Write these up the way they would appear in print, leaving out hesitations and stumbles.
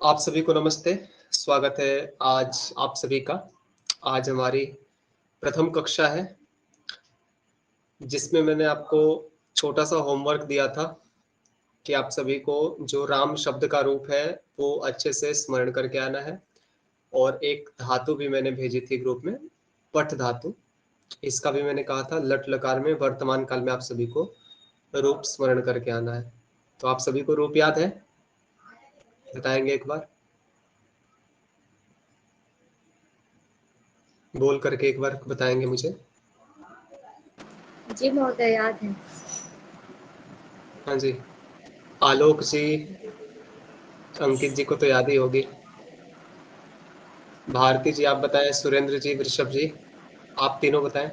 आप सभी को नमस्ते। स्वागत है आज आप सभी का। आज हमारी प्रथम कक्षा है जिसमें मैंने आपको छोटा सा होमवर्क दिया था कि आप सभी को जो राम शब्द का रूप है वो अच्छे से स्मरण करके आना है। और एक धातु भी मैंने भेजी थी ग्रुप में, पठ धातु। इसका भी मैंने कहा था लट लकार में वर्तमान काल में आप सभी को रूप स्मरण करके आना है। तो आप सभी को रूप याद है? बताएंगे एक बार, बोल करके एक बार बताएंगे मुझे। जी महोदय, याद है। हाँ जी, आलोक जी, अंकित जी को तो याद ही होगी। भारती जी आप बताएं, सुरेंद्र जी, वृषभ जी, आप तीनों बताएं।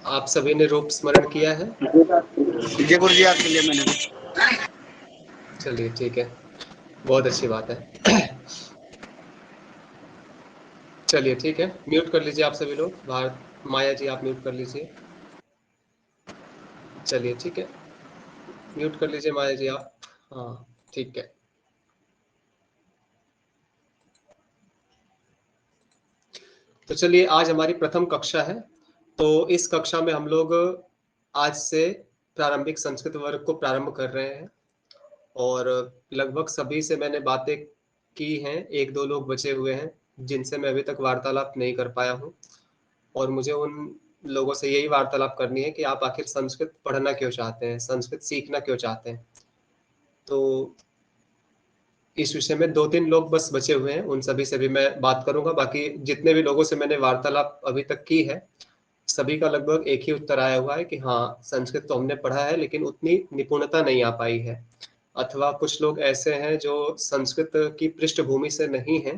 आप सभी ने रूप स्मरण किया है? जी गुरु जी, याद कर लिया मैंने भी। चलिए ठीक है, बहुत अच्छी बात है। चलिए ठीक है, म्यूट कर लीजिए आप सभी लोग। भारत माया जी आप म्यूट कर लीजिए। चलिए ठीक है, म्यूट कर लीजिए माया जी आप। हाँ ठीक है। तो चलिए, आज हमारी प्रथम कक्षा है। तो इस कक्षा में हम लोग आज से प्रारंभिक संस्कृत वर्ग को प्रारंभ कर रहे हैं। और लगभग सभी से मैंने बातें की हैं, एक दो लोग बचे हुए हैं जिनसे मैं अभी तक वार्तालाप नहीं कर पाया हूँ। और मुझे उन लोगों से यही वार्तालाप करनी है कि आप आखिर संस्कृत पढ़ना क्यों चाहते हैं, संस्कृत सीखना क्यों चाहते हैं। तो इस विषय में दो तीन लोग बस बचे हुए हैं, उन सभी से भी मैं बात करूंगा। बाकी जितने भी लोगों से मैंने वार्तालाप अभी तक की है, सभी का लगभग एक ही उत्तर आया हुआ है कि हाँ, संस्कृत तो हमने पढ़ा है लेकिन उतनी निपुणता नहीं आ पाई है। अथवा कुछ लोग ऐसे हैं जो संस्कृत की पृष्ठभूमि से नहीं है,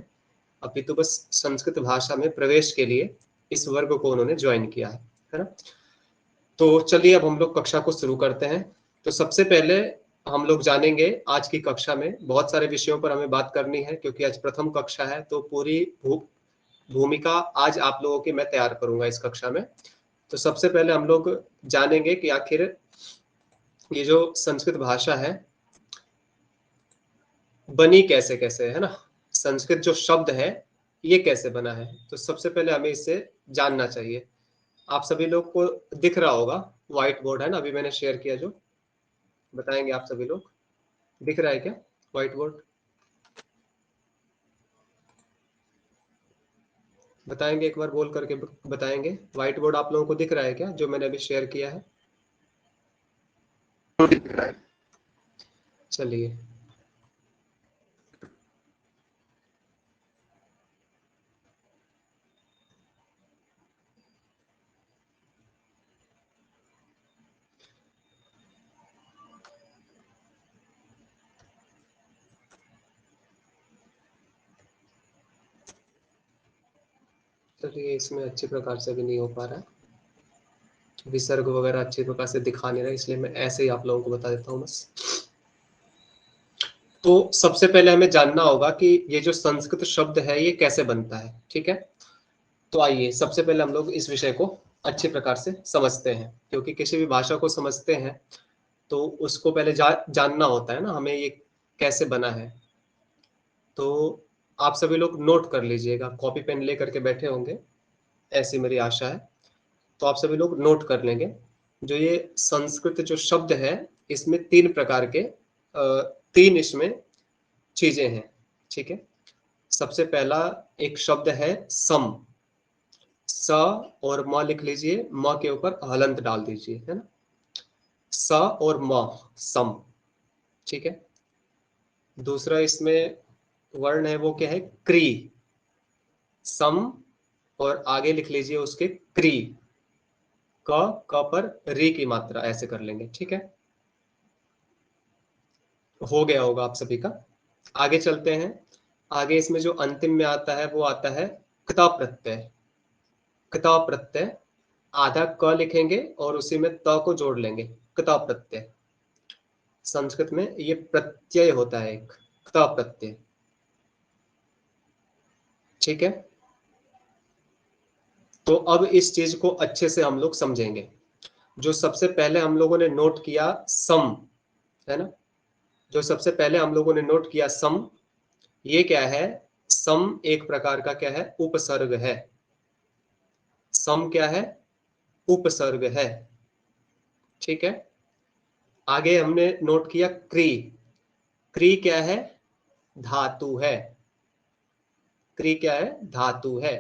अभी तो बस संस्कृत भाषा में प्रवेश के लिए इस वर्ग को उन्होंने ज्वाइन किया है ना। तो चलिए अब हम लोग कक्षा को शुरू करते हैं। तो सबसे पहले हम लोग जानेंगे, आज की कक्षा में बहुत सारे विषयों पर हमें बात करनी है क्योंकि आज प्रथम कक्षा है। तो पूरी भूमिका आज आप लोगों की मैं तैयार करूंगा इस कक्षा में। तो सबसे पहले हम लोग जानेंगे कि आखिर ये जो संस्कृत भाषा है बनी कैसे कैसे है ना, संस्कृत जो शब्द है ये कैसे बना है। तो सबसे पहले हमें इससे जानना चाहिए। आप सभी लोग को दिख रहा होगा, व्हाइट बोर्ड है ना, अभी मैंने शेयर किया जो, बताएंगे आप सभी लोग, दिख रहा है क्या व्हाइट बोर्ड? बताएंगे एक बार, बोल करके बताएंगे, व्हाइट बोर्ड आप लोगों को दिख रहा है क्या जो मैंने अभी शेयर किया है? चलिए चलिए, इसमें अच्छी प्रकार से भी नहीं हो पा रहा है, विसर्ग वगैरह अच्छी प्रकार से दिखा नहीं रहा, इसलिए मैं ऐसे ही आप लोगों को बता देता हूँ बस। तो सबसे पहले हमें जानना होगा कि ये जो संस्कृत शब्द है ये कैसे बनता है, ठीक है। तो आइए सबसे पहले हम लोग इस विषय को अच्छे प्रकार से समझते हैं, क्योंकि किसी भी भाषा को समझते हैं तो उसको पहले जानना होता है ना हमें ये कैसे बना है। तो आप सभी लोग नोट कर लीजिएगा, कॉपी पेन लेकर के बैठे होंगे, ऐसी मेरी आशा है। तो आप सभी लोग नोट कर लेंगे, जो ये संस्कृत जो शब्द है इसमें तीन प्रकार के तीन इसमें चीजें हैं, ठीक है। सबसे पहला एक शब्द है सम, स और म लिख लीजिए, म के ऊपर हलंत डाल दीजिए, है ना, स और म, सम, ठीक है। दूसरा इसमें वर्ण है वो क्या है, क्री, सम और आगे लिख लीजिए उसके क्री, क पर री की मात्रा ऐसे कर लेंगे, ठीक है। हो गया होगा आप सभी का। आगे चलते हैं। आगे इसमें जो अंतिम में आता है वो आता है क्ता प्रत्यय। क्ता प्रत्यय, आधा क लिखेंगे और उसी में त को जोड़ लेंगे, क्ता प्रत्यय। संस्कृत में ये प्रत्यय होता है एक, क्ता प्रत्यय, ठीक है। तो अब इस चीज को अच्छे से हम लोग समझेंगे। जो सबसे पहले हम लोगों ने नोट किया सम, है ना, जो सबसे पहले हम लोगों ने नोट किया सम, ये क्या है? सम एक प्रकार का क्या है? उपसर्ग है। सम क्या है? उपसर्ग है। ठीक है। आगे हमने नोट किया क्री। क्री क्या है? धातु है। क्री क्या है? धातु है।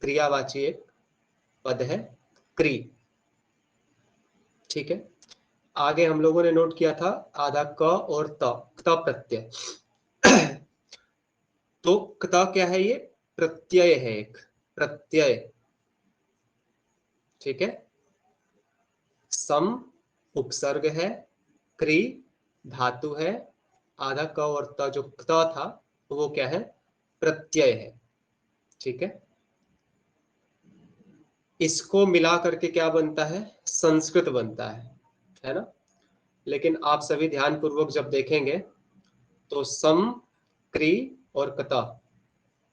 क्रियावाची एक पद है क्री। ठीक है। आगे हम लोगों ने नोट किया था आधा क और त प्रत्यय। तो क क्या है? ये प्रत्यय है, एक प्रत्यय। ठीक है। सम उपसर्ग है, क्री धातु है, आधा क और त जो त था वो क्या है? प्रत्यय है। ठीक है। इसको मिला करके क्या बनता है? संस्कृत बनता है ना। लेकिन आप सभी ध्यान पूर्वक जब देखेंगे तो सम, क्री और कता,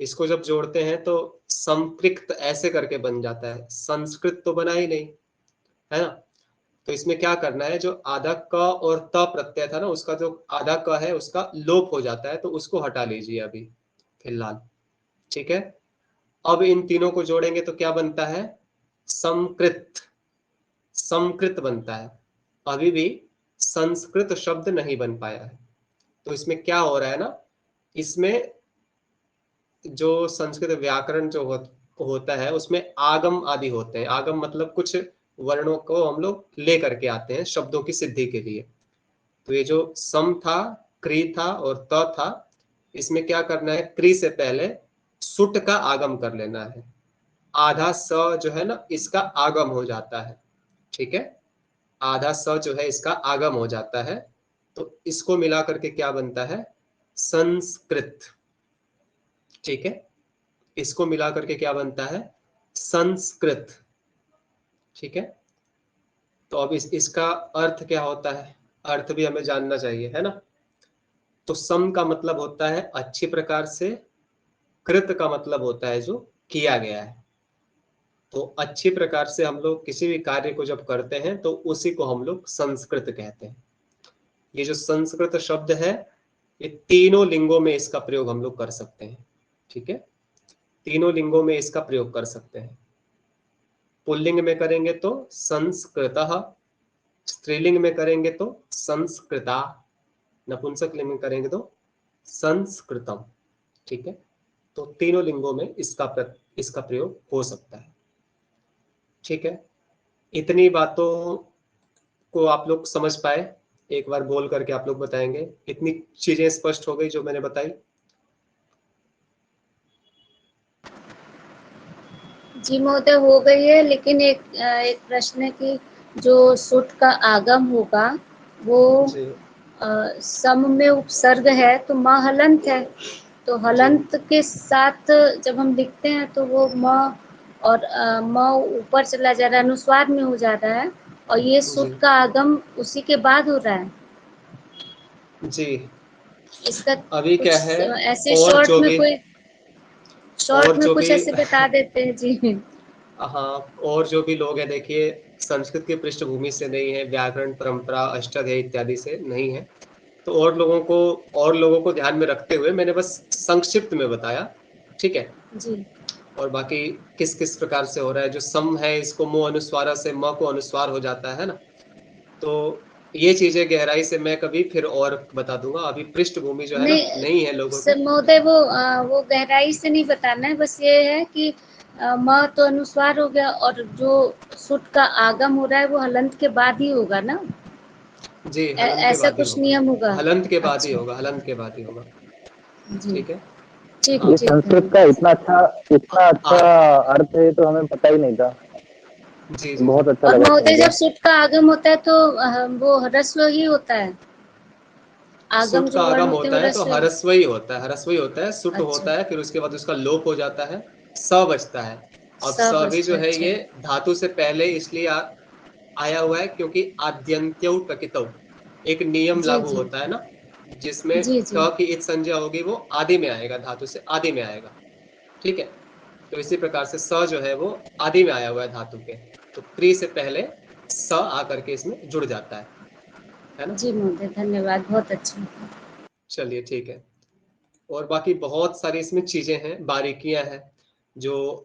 इसको जब जोड़ते हैं तो संपृक्त ऐसे करके बन जाता है। संस्कृत तो बना ही नहीं, है ना। तो इसमें क्या करना है? जो आधा क और त प्रत्यय था ना, उसका जो आधा क है उसका लोप हो जाता है, तो उसको हटा लीजिए अभी फिलहाल। ठीक है। अब इन तीनों को जोड़ेंगे तो क्या बनता है? संकृत। संकृत बनता है। अभी भी संस्कृत शब्द नहीं बन पाया है। तो इसमें क्या हो रहा है ना, इसमें जो संस्कृत व्याकरण जो होता है उसमें आगम आदि होते हैं। आगम मतलब कुछ वर्णों को हम लोग ले करके आते हैं शब्दों की सिद्धि के लिए। तो ये जो सम था, क्री था और त था, इसमें क्या करना है? क्री से पहले सुट का आगम कर लेना है। आधा स जो है ना, इसका आगम हो जाता है। ठीक है। आधा स जो है इसका आगम हो जाता है। तो इसको मिला करके क्या बनता है? संस्कृत। ठीक है। इसको मिला करके क्या बनता है? संस्कृत। ठीक है। तो अब इसका अर्थ क्या होता है? अर्थ भी हमें जानना चाहिए, है ना। तो सम का मतलब होता है अच्छी प्रकार से, कृत का मतलब होता है जो किया गया है। तो अच्छी प्रकार से हम लोग किसी भी कार्य को जब करते हैं तो उसी को हम लोग संस्कृत कहते हैं। ये जो संस्कृत शब्द है, ये तीनों लिंगों में इसका प्रयोग हम लोग कर सकते हैं। ठीक है। तीनों लिंगों में इसका प्रयोग कर सकते हैं। पुल्लिंग में करेंगे तो संस्कृतः, स्त्रीलिंग में करेंगे तो संस्कृता, नपुंसक लिंग में करेंगे तो संस्कृतम। ठीक है। तो तीनों लिंगों में इसका प्रयोग हो सकता है। ठीक है। इतनी बातों को आप लोग समझ पाए? एक बार बोल करके आप लोग बताएंगे। इतनी चीजें स्पष्ट हो गई जो मैंने बताई? जी महोदय, हो गई है, लेकिन एक प्रश्न है कि जो सुट का आगम होगा वो जी सम में उपसर्ग है तो म हलंत है। तो हलंत के साथ जब हम लिखते हैं तो वो म और म ऊपर चला जा रहा है, अनुस्वार में हो जा रहा है, और ये जी सुट का आगम उसी के बाद हो रहा है। जी। इसका अभी क्या कुछ है, ऐसे और जो भी शॉर्ट और में जो कुछ भी ऐसे बता देते हैं जी। हाँ, और जो भी लोग हैं, देखिए संस्कृत की पृष्ठभूमि से नहीं है, व्याकरण परंपरा अष्टाध्यायी इत्यादि से नहीं है, तो और लोगों को ध्यान में रखते हुए मैंने बस संक्षिप्त में बताया। ठीक है। जी और बाकी किस किस प्रकार से हो रहा है, जो सम है इसको मो अनुस्वार से म को अनुस्वार हो जाता है ना। तो ये चीजें गहराई से मैं कभी फिर और बता दूंगा। अभी पृष्ठभूमि जो है ना नहीं नहीं है लोगों की। सर महोदय, वो गहराई से नहीं बताना है, बस ये है कि म तो अनुस्वार हो गया और जो सुट का आगम हो रहा है वो हलंत के बाद ही होगा ना। जी, हलंत के ऐसा बाद ही कुछ होगा। नियम होगा। हलंत के बाद ही अच्छा होगा, हलंत के बाद ही होगा। जी, ठीक है। ठीक हाँ। ये ठीक है। संस्कृत का इतना अच्छा आ, अर्थ है तो हमें पता ही नहीं था। जी जी जी। बहुत अच्छा और लगा सुन महोदय के। जब सुट का आगम होता है तो वो ह्रस्व ही होता है। आगम सुट का जो वर्ण आगम होते हैं होता वो है तो ह्रस्व। ह्रस्वई होता है, ह्रस्वई होता है, सुट अच्छा, होता है, फिर उसके बाद उसका लोप हो जाता है, स बचता है। अब सब स भी जो बचता है। है अच्छा ये धातु से पहले इसलिए आया हुआ है क्योंकि आद्यंत्यौ टकितौ एक नियम जी लागू जी होता है ना, जिसमें जी जी। ट की इत संज्ञा होगी वो आदि में आएगा, धातु से आदि में आएगा। ठीक है। तो इसी प्रकार से स जो है वो आदि में आया हुआ है धातु के। तो क्री से पहले स आकर के इसमें जुड़ जाता है। है ना? जी महोदय, धन्यवाद, बहुत अच्छा। चलिए ठीक है। और बाकी बहुत सारी इसमें चीजें हैं, बारीकियां हैं, जो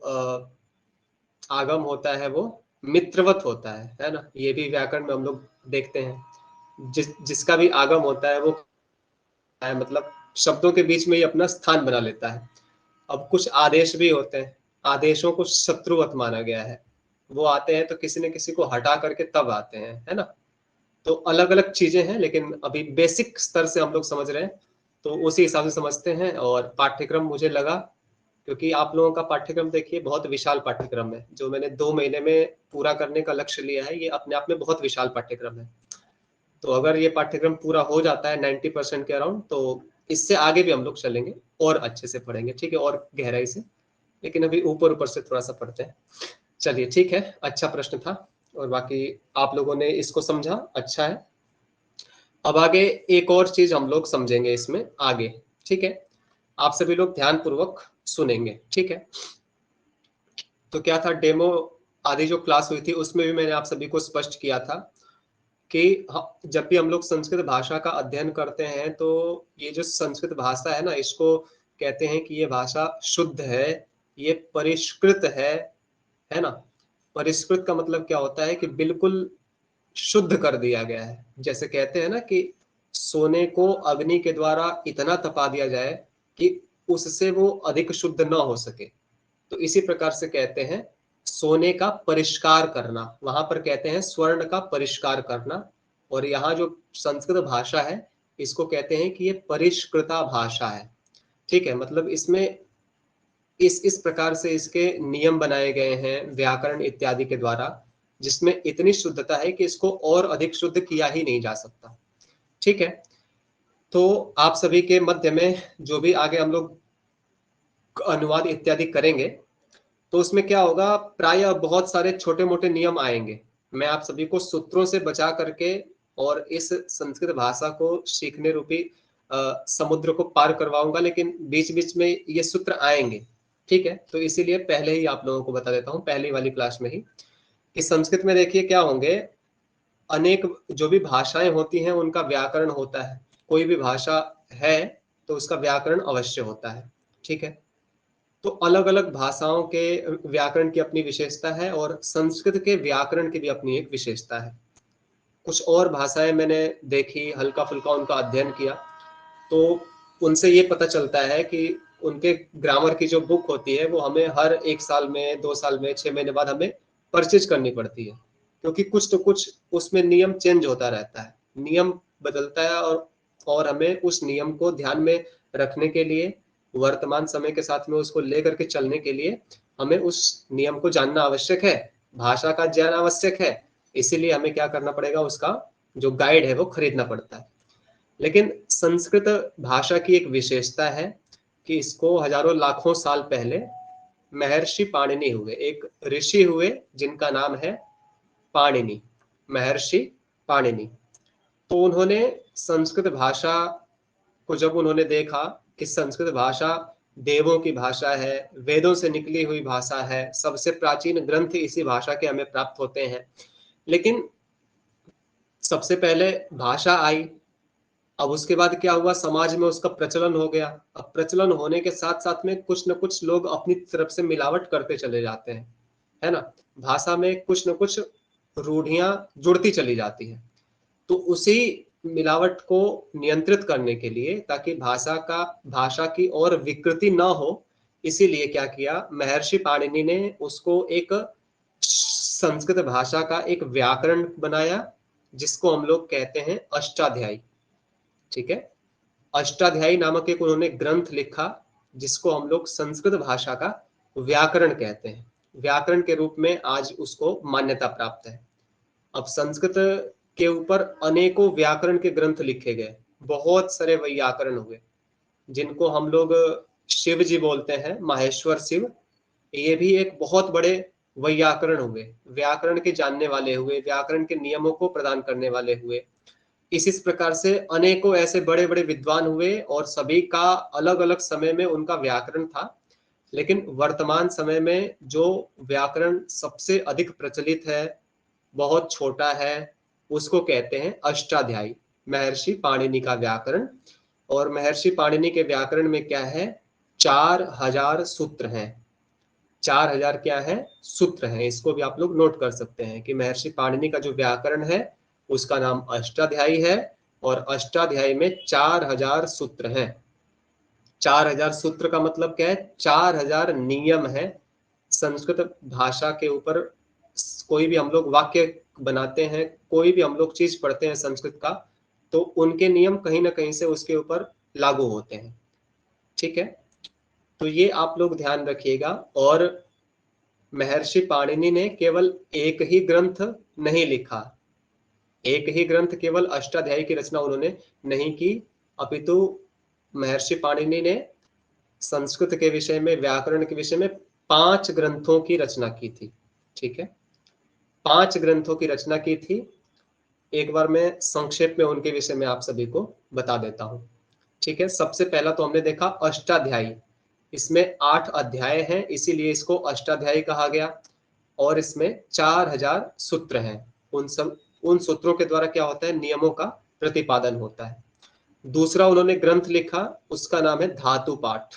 आगम होता है वो मित्रवत होता है ना? ये भी व्याकरण में हम लोग देखते हैं। जिसका भी आगम होता है वो है, मतलब शब्दों के बीच में ही अपना स्थान बना लेता है। अब कुछ आदेश भी होते हैं, आदेशों को शत्रुवत माना गया है। वो आते हैं तो किसी न किसी को हटा करके तब आते हैं, है ना? तो अलग अलग चीजें हैं, लेकिन अभी बेसिक स्तर से हम लोग समझ रहे हैं, तो उसी हिसाब से समझते हैं। और पाठ्यक्रम मुझे लगा, क्योंकि आप लोगों का पाठ्यक्रम देखिए बहुत विशाल पाठ्यक्रम है, जो मैंने 2 महीने में पूरा करने का लक्ष्य लिया है, ये अपने आप में बहुत विशाल पाठ्यक्रम है। तो अगर ये पाठ्यक्रम पूरा हो जाता है 90% के अराउंड, तो इससे आगे भी हम लोग चलेंगे और अच्छे से पढ़ेंगे, ठीक है, और गहराई से। लेकिन अभी ऊपर ऊपर से थोड़ा सा पढ़ते हैं। चलिए ठीक है, अच्छा प्रश्न था, और बाकी आप लोगों ने इसको समझा, अच्छा है। अब आगे एक और चीज हम लोग समझेंगे इसमें आगे, ठीक है? आप सभी लोग ध्यान पूर्वक सुनेंगे, ठीक है? तो क्या था, डेमो आदि जो क्लास हुई थी उसमें भी मैंने आप सभी को स्पष्ट किया था कि जब भी हम लोग संस्कृत भाषा का अध्ययन करते हैं, तो ये जो संस्कृत भाषा है ना, इसको कहते हैं कि ये भाषा शुद्ध है, ये परिष्कृत है ना? परिष्कृत का मतलब क्या होता है कि बिल्कुल शुद्ध कर दिया गया है। जैसे कहते हैं ना कि सोने को अग्नि के द्वारा इतना तपा दिया जाए कि उससे वो अधिक शुद्ध ना हो सके, तो इसी प्रकार से कहते हैं सोने का परिष्कार करना। वहां पर कहते हैं स्वर्ण का परिष्कार करना। और यहाँ जो संस्कृत भाषा है, इसको कहते हैं कि ये परिष्कृता भाषा है, ठीक है? मतलब इसमें इस प्रकार से इसके नियम बनाए गए हैं व्याकरण इत्यादि के द्वारा, जिसमें इतनी शुद्धता है कि इसको और अधिक शुद्ध किया ही नहीं जा सकता, ठीक है? तो आप सभी के मध्य में जो भी आगे हम लोग अनुवाद इत्यादि करेंगे, तो उसमें क्या होगा, प्राय बहुत सारे छोटे मोटे नियम आएंगे। मैं आप सभी को सूत्रों से बचा करके और इस संस्कृत भाषा को सीखने रूपी समुद्र को पार करवाऊंगा, लेकिन बीच बीच में ये सूत्र आएंगे, ठीक है? तो इसीलिए पहले ही आप लोगों को बता देता हूँ, पहली वाली क्लास में ही, कि संस्कृत में देखिए क्या होंगे, अनेक जो भी भाषाएं होती हैं उनका व्याकरण होता है। कोई भी भाषा है तो उसका व्याकरण अवश्य होता है, ठीक है? तो अलग अलग भाषाओं के व्याकरण की अपनी विशेषता है, और संस्कृत के व्याकरण की भी अपनी एक विशेषता है। कुछ और भाषाएं मैंने देखी, हल्का फुल्का उनका अध्ययन किया, तो उनसे ये पता चलता है कि उनके ग्रामर की जो बुक होती है वो हमें हर 1 साल में, 2 साल में, 6 महीने बाद हमें परचेज करनी पड़ती है, क्योंकि कुछ तो कुछ उसमें नियम चेंज होता रहता है, नियम बदलता है। और हमें उस नियम को ध्यान में रखने के लिए, वर्तमान समय के साथ में उसको लेकर के चलने के लिए, हमें उस नियम को जानना आवश्यक है, भाषा का ज्ञान आवश्यक है। इसीलिए हमें क्या करना पड़ेगा, उसका जो गाइड है वो खरीदना पड़ता है। लेकिन संस्कृत भाषा की एक विशेषता है कि इसको हजारों लाखों साल पहले महर्षि पाणिनि हुए, एक ऋषि हुए जिनका नाम है पाणिनि, महर्षि पाणिनि। तो उन्होंने संस्कृत भाषा को जब उन्होंने देखा कि संस्कृत भाषा देवों की भाषा है, वेदों से निकली हुई भाषा है, सबसे प्राचीन ग्रंथ इसी भाषा के हमें प्राप्त होते हैं, लेकिन सबसे पहले भाषा आई, अब उसके बाद क्या हुआ, समाज में उसका प्रचलन हो गया। अब प्रचलन होने के साथ साथ में कुछ न कुछ लोग अपनी तरफ से मिलावट करते चले जाते हैं, है ना? भाषा में कुछ न कुछ रूढ़ियां जुड़ती चली जाती है। तो उसी मिलावट को नियंत्रित करने के लिए, ताकि भाषा की और विकृति ना हो, इसीलिए क्या किया, महर्षि पाणिनि ने उसको एक संस्कृत भाषा का एक व्याकरण बनाया, जिसको हम लोग कहते हैं अष्टाध्यायी, ठीक है? अष्टाध्यायी नामक एक उन्होंने ग्रंथ लिखा, जिसको हम लोग संस्कृत भाषा का व्याकरण कहते हैं। व्याकरण के रूप में आज उसको मान्यता प्राप्त है। अब संस्कृत के ऊपर अनेकों व्याकरण के ग्रंथ लिखे गए, बहुत सारे व्याकरण हुए, जिनको हम लोग शिव जी बोलते हैं, माहेश्वर शिव। ये भी एक बहुत बड़े व्याकरण हुए, व्याकरण के जानने वाले हुए, व्याकरण के नियमों को प्रदान करने वाले हुए। इस प्रकार से अनेकों ऐसे बड़े बड़े विद्वान हुए, और सभी का अलग अलग समय में उनका व्याकरण था। लेकिन वर्तमान समय में जो व्याकरण सबसे अधिक प्रचलित है, बहुत छोटा है, उसको कहते हैं अष्टाध्यायी। महर्षि पाणिनि का व्याकरण। और महर्षि पाणिनि के व्याकरण में क्या है, 4000 सूत्र हैं। 4000 क्या है, सूत्र हैं। इसको भी आप लोग नोट कर सकते हैं कि महर्षि पाणिनि का जो व्याकरण है उसका नाम अष्टाध्यायी है और अष्टाध्यायी में 4000 सूत्र हैं। 4000 सूत्र का मतलब क्या है, 4000 नियम है। संस्कृत भाषा के ऊपर कोई भी हम लोग वाक्य बनाते हैं, कोई भी हम लोग चीज पढ़ते हैं संस्कृत का, तो उनके नियम कहीं ना कहीं से उसके ऊपर लागू होते हैं। ठीक है, तो ये आप लोग ध्यान रखिएगा। और महर्षि पाणिनि ने केवल एक ही ग्रंथ नहीं लिखा, एक ही ग्रंथ केवल अष्टाध्यायी की रचना उन्होंने नहीं की, अपितु महर्षि पाणिनि ने संस्कृत के विषय में, व्याकरण के विषय में 5 ग्रंथों की रचना की थी। ठीक है, 5 ग्रंथों की रचना की थी। एक बार मैं संक्षेप में उनके विषय में आप सभी को बता देता हूं। ठीक है, सबसे पहला तो हमने देखा अष्टाध्यायी। इसमें 8 अध्याय हैं, इसीलिए इसको अष्टाध्यायी कहा गया। और इसमें 4000 सूत्र हैं। उन सूत्रों के द्वारा क्या होता है, नियमों का प्रतिपादन होता है। दूसरा उन्होंने ग्रंथ लिखा, उसका नाम है धातु पाठ।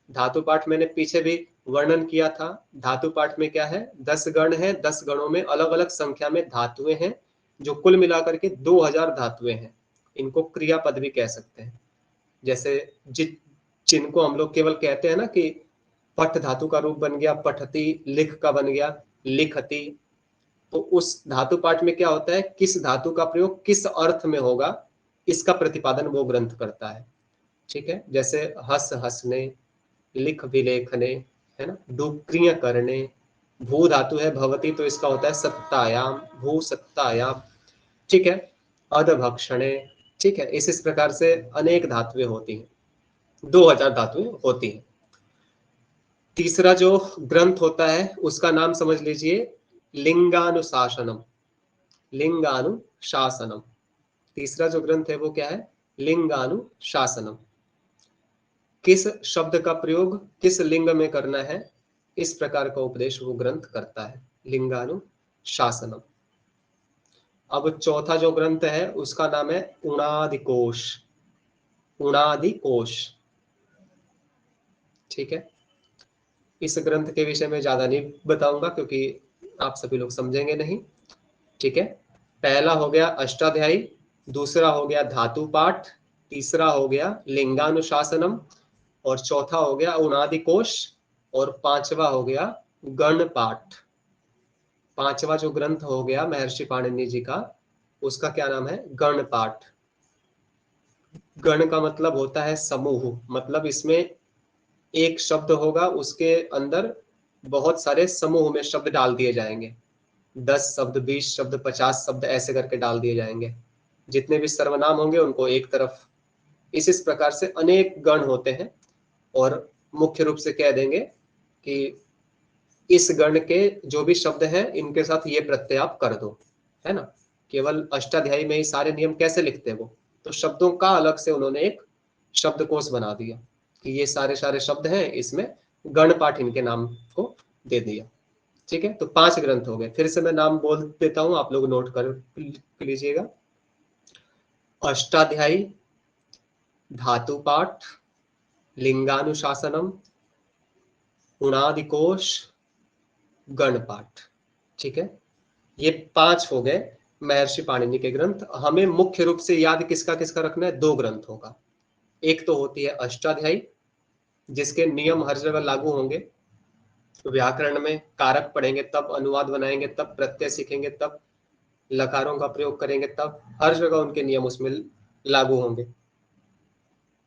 धातु पाठ मैंने पीछे भी वर्णन किया था। धातु पाठ में क्या है, 10 गण है, 10 गणों में अलग अलग संख्या में धातुएं हैं, जो कुल मिलाकर के 2000 धातुएं हैं। इनको क्रियापद भी कह सकते हैं। जैसे जिनको हम लोग केवल कहते हैं ना कि पठ धातु का रूप बन गया पठती, लिख का बन गया लिखती, तो उस धातु पाठ में क्या होता है, किस धातु का प्रयोग किस अर्थ में होगा, इसका प्रतिपादन वो ग्रंथ करता है। ठीक है, जैसे हस हसने, लिख विलेखने, है ना, डुक्रियां करने। भू धातु है भवती, तो इसका होता है सत्तायाम, भू सत्तायाम। ठीक है, अधभक्षणे। ठीक है, इस प्रकार से अनेक धातुएं होती हैं, 2000 धातुएं होती हैं। तीसरा जो ग्रंथ होता है उसका नाम समझ लीजिए लिंगानुशासनम। लिंगानुशासनम, तीसरा जो ग्रंथ है वो क्या है, लिंगानुशासनम। किस शब्द का प्रयोग किस लिंग में करना है, इस प्रकार का उपदेश वो ग्रंथ करता है, लिंगानुशासनम। अब चौथा जो ग्रंथ है उसका नाम है उणादिकोश। उणादिकोश। ठीक है, इस ग्रंथ के विषय में ज्यादा नहीं बताऊंगा क्योंकि आप सभी लोग समझेंगे नहीं। ठीक है, पहला हो गया अष्टाध्यायी, दूसरा हो गया धातु पाठ, तीसरा हो गया लिंगानुशासनम, और चौथा हो गया उणादिकोश, और पांचवा हो गया गण पाठ। पांचवा जो ग्रंथ हो गया महर्षि पाणिनि जी का, उसका क्या नाम है, गण पाठ। गण का मतलब होता है समूह, मतलब इसमें एक शब्द होगा, उसके अंदर बहुत सारे समूह में शब्द डाल दिए जाएंगे। 10 शब्द, 20 शब्द, 50 शब्द ऐसे करके डाल दिए जाएंगे। जितने भी सर्वनाम होंगे उनको एक तरफ, इस प्रकार से अनेक गण होते हैं। और मुख्य रूप से कह देंगे कि इस गण के जो भी शब्द हैं इनके साथ ये प्रत्यय आप कर दो, है ना। केवल अष्टाध्यायी में ही सारे नियम कैसे लिखते हैं वो, तो शब्दों का अलग से उन्होंने एक शब्दकोश बना दिया कि ये सारे सारे शब्द हैं, इसमें गण पाठ इनके नाम को दे दिया। ठीक है, तो 5 ग्रंथ हो गए। फिर से मैं नाम बोल देता हूं, आप लोग नोट कर लीजिएगा। अष्टाध्यायी, धातु पाठ, लिंगानुशासनम, उणादिकोश, गण पाठ। ठीक है, ये 5 हो गए महर्षि पाणिनि के ग्रंथ। हमें मुख्य रूप से याद किसका किसका रखना है, 2 ग्रंथों का। एक तो होती है अष्टाध्यायी, जिसके नियम हर जगह लागू होंगे। व्याकरण में कारक पढ़ेंगे तब, अनुवाद बनाएंगे तब, प्रत्यय सीखेंगे तब, लकारों का प्रयोग करेंगे तब, हर जगह उनके नियम उसमें लागू होंगे।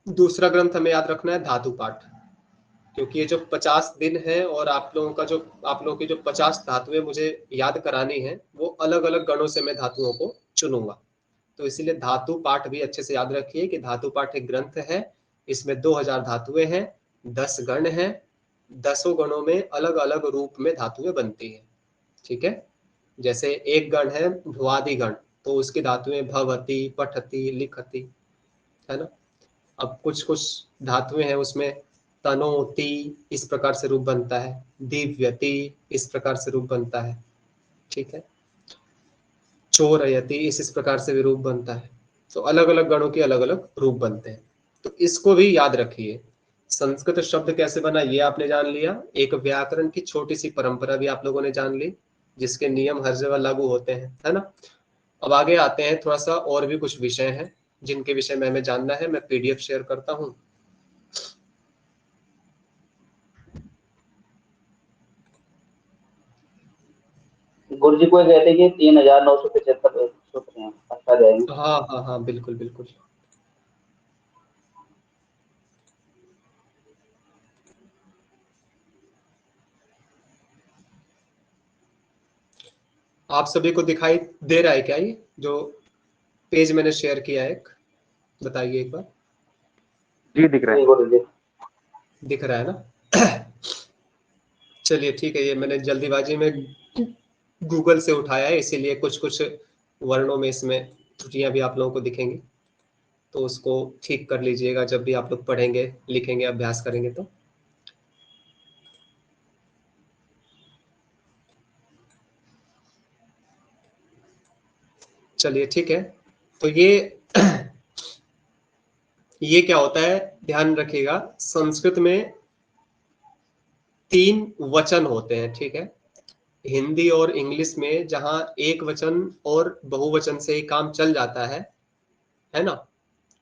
दूसरा ग्रंथ हमें याद रखना है धातु पाठ, क्योंकि ये जो 50 दिन है और आप लोगों की जो 50 धातुएं मुझे याद करानी है, वो अलग अलग गणों से मैं धातुओं को चुनूंगा। तो इसीलिए धातु पाठ भी अच्छे से याद रखिए कि धातु पाठ एक ग्रंथ है, इसमें 2000 धातुएं हैं, 10 गण हैं, 10 गणों में अलग अलग रूप में धातुएं बनती हैं। ठीक है, जैसे एक गण है भ्वादि गण, तो उसकी धातुएं भवती, पठती, लिखती, है ना। अब कुछ कुछ धातुएं हैं उसमें तनोति, इस प्रकार से रूप बनता है, दिव्यति, इस प्रकार से रूप बनता है। ठीक है, चोरयति, इस प्रकार से भी रूप बनता है। तो अलग अलग गणों के अलग अलग रूप बनते हैं। तो इसको भी याद रखिए। संस्कृत शब्द कैसे बना ये आपने जान लिया, एक व्याकरण की छोटी सी परंपरा भी आप लोगों ने जान ली, जिसके नियम हर जगह लागू होते हैं, है ना। अब आगे आते हैं, थोड़ा सा और भी कुछ विषय हैं जिनके विषय में हमें जानना है। मैं पीडीएफ शेयर करता हूं। गुरु जी को कहते कि 3975 सूत्र हैं, अच्छा जाएंगे। हाँ हाँ हाँ, बिल्कुल बिल्कुल। आप सभी को दिखाई दे रहा है क्या ये जो पेज मैंने शेयर किया है? एक बताइए एक बार। जी दिख रहा जी है। गुरु जी। दिख रहा है ना? चलिए ठीक है, ये मैंने जल्दीबाजी में गूगल से उठाया है, इसीलिए कुछ कुछ वर्णों में इसमें त्रुटियां भी आप लोगों को दिखेंगी, तो उसको ठीक कर लीजिएगा जब भी आप लोग पढ़ेंगे, लिखेंगे, अभ्यास करेंगे तो। चलिए ठीक है, तो ये क्या होता है ध्यान रखिएगा। संस्कृत में 3 वचन होते हैं, ठीक है। हिंदी और इंग्लिश में जहां एक वचन और बहुवचन से ही काम चल जाता है ना,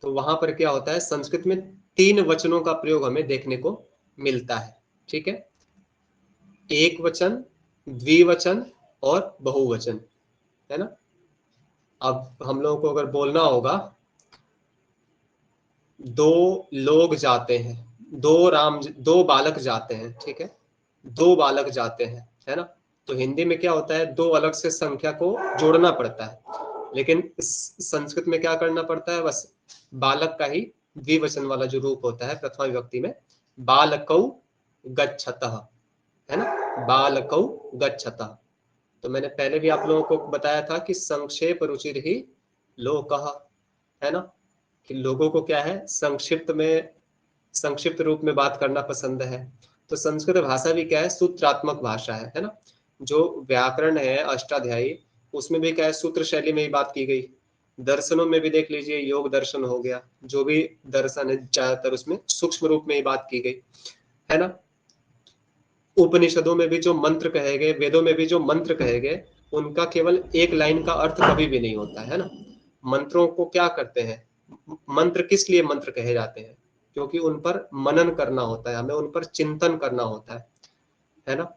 तो वहां पर क्या होता है, संस्कृत में 3 वचनों का प्रयोग हमें देखने को मिलता है, ठीक है। एक वचन, द्विवचन और बहुवचन, है ना। अब हम लोगों को अगर बोलना होगा 2 लोग जाते हैं, 2 बालक जाते हैं, ठीक है, 2 बालक जाते हैं, है ना। तो हिंदी में क्या होता है, 2 अलग से संख्या को जोड़ना पड़ता है, लेकिन संस्कृत में क्या करना पड़ता है, बस बालक का ही द्विवचन वाला जो रूप होता है प्रथमा विभक्ति में, बालकौ गच्छतः, है ना, बालकौ गच्छतः। तो मैंने पहले भी आप लोगों को बताया था कि संक्षेप रुचिर ही लोकः, है ना, कि लोगों को क्या है, संक्षिप्त रूप में बात करना पसंद है। तो संस्कृत भाषा भी क्या है, सूत्रात्मक भाषा है ना। जो व्याकरण है अष्टाध्यायी, उसमें भी क्या है, सूत्र शैली में ही बात की गई। दर्शनों में भी देख लीजिए, योग दर्शन हो गया, जो भी दर्शन है ज्यादातर उसमें सूक्ष्म रूप में ही बात की गई, है ना। उपनिषदों में भी जो मंत्र कहे गए, वेदों में भी जो मंत्र कहे गए, उनका केवल एक लाइन का अर्थ कभी भी नहीं होता है ना। मंत्रों को क्या करते हैं, मंत्र किस लिए मंत्र कहे जाते हैं, क्योंकि उन पर मनन करना होता है, हमें उन पर चिंतन करना होता है ना।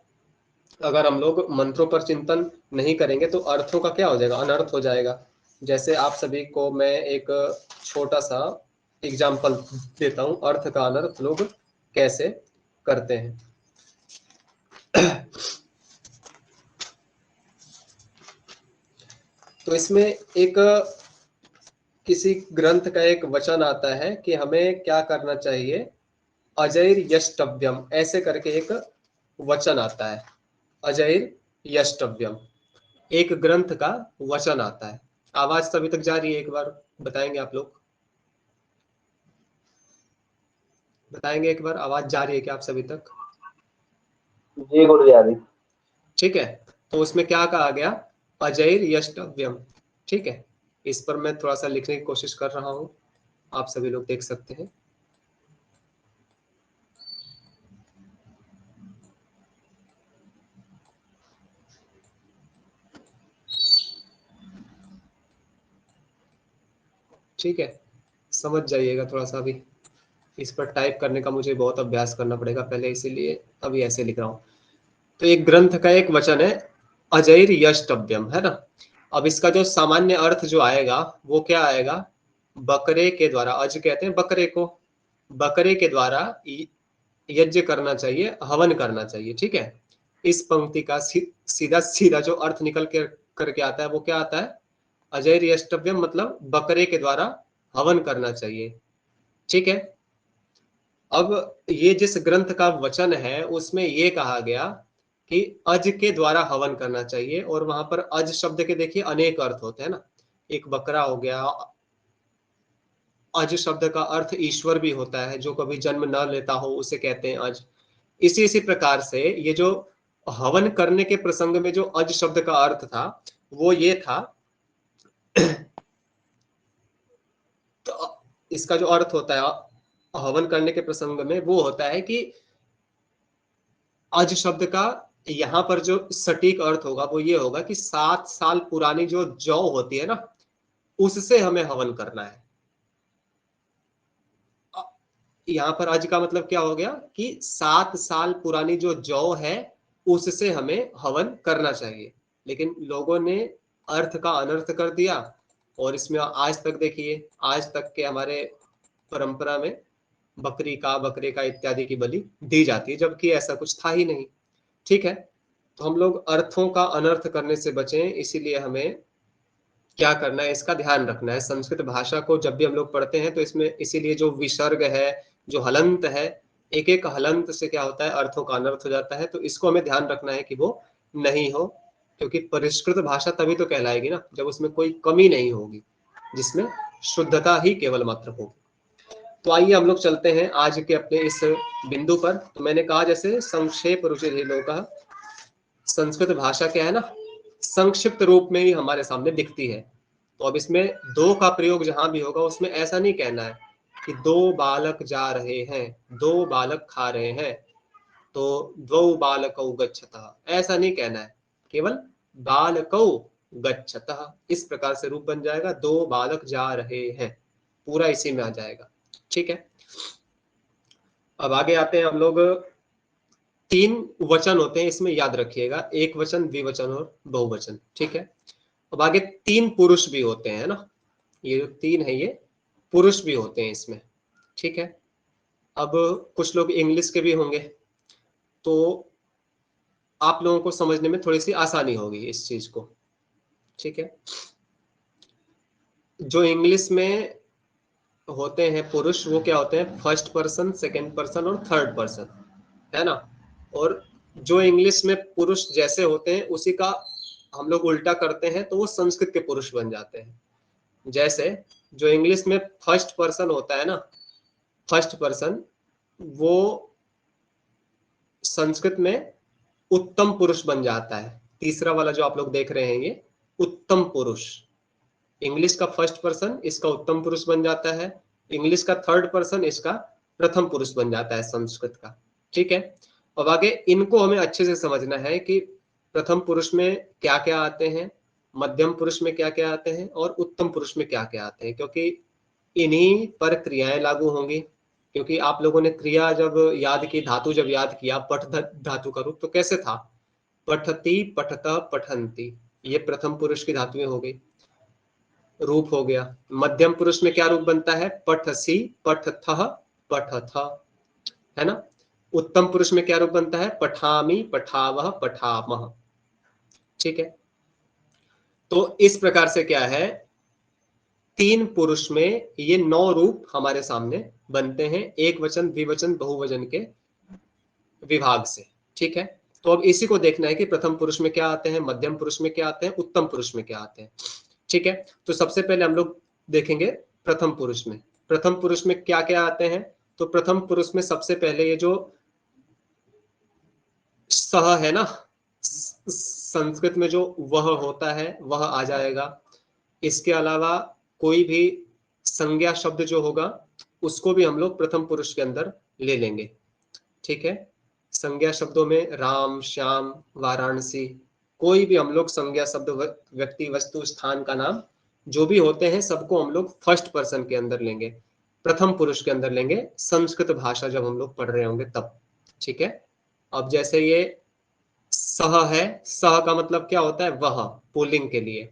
अगर हम लोग मंत्रों पर चिंतन नहीं करेंगे तो अर्थों का क्या हो जाएगा, अनर्थ हो जाएगा। जैसे आप सभी को मैं एक छोटा सा एग्जाम्पल देता हूं, अर्थ का अनर्थ लोग कैसे करते हैं। तो इसमें एक किसी ग्रंथ का एक वचन आता है कि हमें क्या करना चाहिए, अजैर यष्टव्यम, ऐसे करके एक वचन आता है, अजैर यष्टव्यम, एक ग्रंथ का वचन आता है। आवाज तो अभी तक जा रही है, एक बार बताएंगे आप लोग, बताएंगे एक बार, आवाज जा रही है क्या आप सभी तक? जी गुरु जी आ रही। ठीक है, तो उसमें क्या कहा गया, अजैर यष्टव्यम, ठीक है। इस पर मैं थोड़ा सा लिखने की कोशिश कर रहा हूं, आप सभी लोग देख सकते हैं। ठीक है, समझ जाइएगा थोड़ा सा, अभी इस पर टाइप करने का मुझे बहुत अभ्यास करना पड़ेगा पहले, इसीलिए अभी ऐसे लिख रहा हूं। तो एक ग्रंथ का एक वचन है अजैर यष्टव्यम, है ना। अब इसका जो सामान्य अर्थ जो आएगा वो क्या आएगा, बकरे के द्वारा, अज कहते हैं बकरे को, बकरे के द्वारा यज्ञ करना चाहिए, हवन करना चाहिए, ठीक है। इस पंक्ति का सीधा सीधा जो अर्थ निकल के करके आता है वो क्या आता है, अजैर यष्टव्यम मतलब बकरे के द्वारा हवन करना चाहिए, ठीक है। अब ये जिस ग्रंथ का वचन है उसमें ये कहा गया कि अज के द्वारा हवन करना चाहिए, और वहां पर अज शब्द के देखिए अनेक अर्थ होते हैं ना, एक बकरा हो गया, अज शब्द का अर्थ ईश्वर भी होता है, जो कभी जन्म न लेता हो उसे कहते हैं अज। इसी प्रकार से ये जो हवन करने के प्रसंग में जो अज शब्द का अर्थ था वो ये था इसका जो अर्थ होता है हवन करने के प्रसंग में वो होता है कि अज शब्द का यहाँ पर जो सटीक अर्थ होगा वो ये होगा कि 7 साल पुरानी जो जौ होती है ना, उससे हमें हवन करना है। यहाँ पर अज का मतलब क्या हो गया कि 7 साल पुरानी जो जौ है उससे हमें हवन करना चाहिए। लेकिन लोगों ने अर्थ का अनर्थ कर दिया और इसमें आज तक देखिए, आज तक के हमारे परंपरा में बकरे का इत्यादि की बलि दी जाती है, जबकि ऐसा कुछ था ही नहीं। ठीक है, तो हम लोग अर्थों का अनर्थ करने से बचें, इसीलिए हमें क्या करना है, इसका ध्यान रखना है। संस्कृत भाषा को जब भी हम लोग पढ़ते हैं तो इसमें इसीलिए जो विसर्ग है, जो हलंत है, एक एक हलंत से क्या होता है, अर्थों का अनर्थ हो जाता है। तो इसको हमें ध्यान रखना है कि वो नहीं हो, क्योंकि परिष्कृत भाषा तभी तो कहलाएगी ना जब उसमें कोई कमी नहीं होगी, जिसमें शुद्धता ही केवल मात्र होगी। तो आइए हम लोग चलते हैं आज के अपने इस बिंदु पर। तो मैंने कहा जैसे संक्षेप रुचिर ही लोग का, संस्कृत भाषा क्या है ना, संक्षिप्त रूप में ही हमारे सामने दिखती है। तो अब इसमें दो का प्रयोग जहां भी होगा उसमें ऐसा नहीं कहना है कि 2 बालक जा रहे हैं, 2 बालक खा रहे हैं, तो 2 बालकौ गच्छतः, ऐसा नहीं कहना है, केवल बालकौ गच्छतः इस प्रकार से रूप बन जाएगा। 2 बालक जा रहे हैं, पूरा इसी में आ जाएगा। ठीक है, अब आगे आते हैं हम लोग। 3 वचन होते हैं इसमें, याद रखिएगा, एक वचन, द्विवचन और बहुवचन। ठीक है, अब आगे 3 पुरुष भी होते हैं ना, ये जो 3 है ये पुरुष भी होते हैं इसमें। ठीक है, अब कुछ लोग इंग्लिश के भी होंगे तो आप लोगों को समझने में थोड़ी सी आसानी होगी इस चीज को। ठीक है, जो इंग्लिश में होते हैं पुरुष वो क्या होते हैं, फर्स्ट पर्सन, सेकंड पर्सन और थर्ड पर्सन, है ना। और जो इंग्लिश में पुरुष जैसे होते हैं उसी का हम लोग उल्टा करते हैं तो वो संस्कृत के पुरुष बन जाते हैं। जैसे जो इंग्लिश में फर्स्ट पर्सन होता है ना, फर्स्ट पर्सन, वो संस्कृत में उत्तम पुरुष बन जाता है। तीसरा वाला जो आप लोग देख रहे हैं ये उत्तम पुरुष, इंग्लिश का फर्स्ट पर्सन इसका उत्तम पुरुष बन जाता है, इंग्लिश का थर्ड पर्सन इसका प्रथम पुरुष बन जाता है संस्कृत का। ठीक है, अब आगे इनको हमें अच्छे से समझना है कि प्रथम पुरुष में क्या क्या आते हैं, मध्यम पुरुष में क्या क्या आते हैं और उत्तम पुरुष में क्या क्या आते हैं, क्योंकि इन्हीं पर क्रियाएं लागू होंगी। क्योंकि आप लोगों ने क्रिया जब याद की, धातु जब याद किया, पठ धातु का रूप तो कैसे था, पठती, पठता, पठंती, ये प्रथम पुरुष की धातुएं हो गई, रूप हो गया। मध्यम पुरुष में क्या रूप बनता है, पठसी, पठथः, पठथ, है ना। उत्तम पुरुष में क्या रूप बनता है, पठामी, पठावह, पठामह। ठीक है, तो इस प्रकार से क्या है, 3 पुरुष में ये 9 रूप हमारे सामने बनते हैं, एक वचन, द्विवचन, बहुवचन के विभाग से। ठीक है, तो अब इसी को देखना है कि प्रथम पुरुष में क्या आते हैं, मध्यम पुरुष में क्या आते हैं, उत्तम पुरुष में क्या आते हैं। ठीक है, तो सबसे पहले हम लोग देखेंगे प्रथम पुरुष में। प्रथम पुरुष में क्या क्या आते हैं, तो प्रथम पुरुष में सबसे पहले ये जो सह है ना, संस्कृत में जो वह होता है वह आ जाएगा। इसके अलावा कोई भी संज्ञा शब्द जो होगा उसको भी हम लोग प्रथम पुरुष के अंदर ले लेंगे। ठीक है, संज्ञा शब्दों में राम, श्याम, वाराणसी, कोई भी हम लोग संज्ञा शब्द, व्यक्ति, वस्तु, स्थान का नाम जो भी होते हैं सबको हम लोग फर्स्ट पर्सन के अंदर लेंगे, प्रथम पुरुष के अंदर लेंगे, संस्कृत भाषा जब हम लोग पढ़ रहे होंगे तब। ठीक है, अब जैसे ये सह है, सह का मतलब क्या होता है, वह, पुल्लिंग के लिए।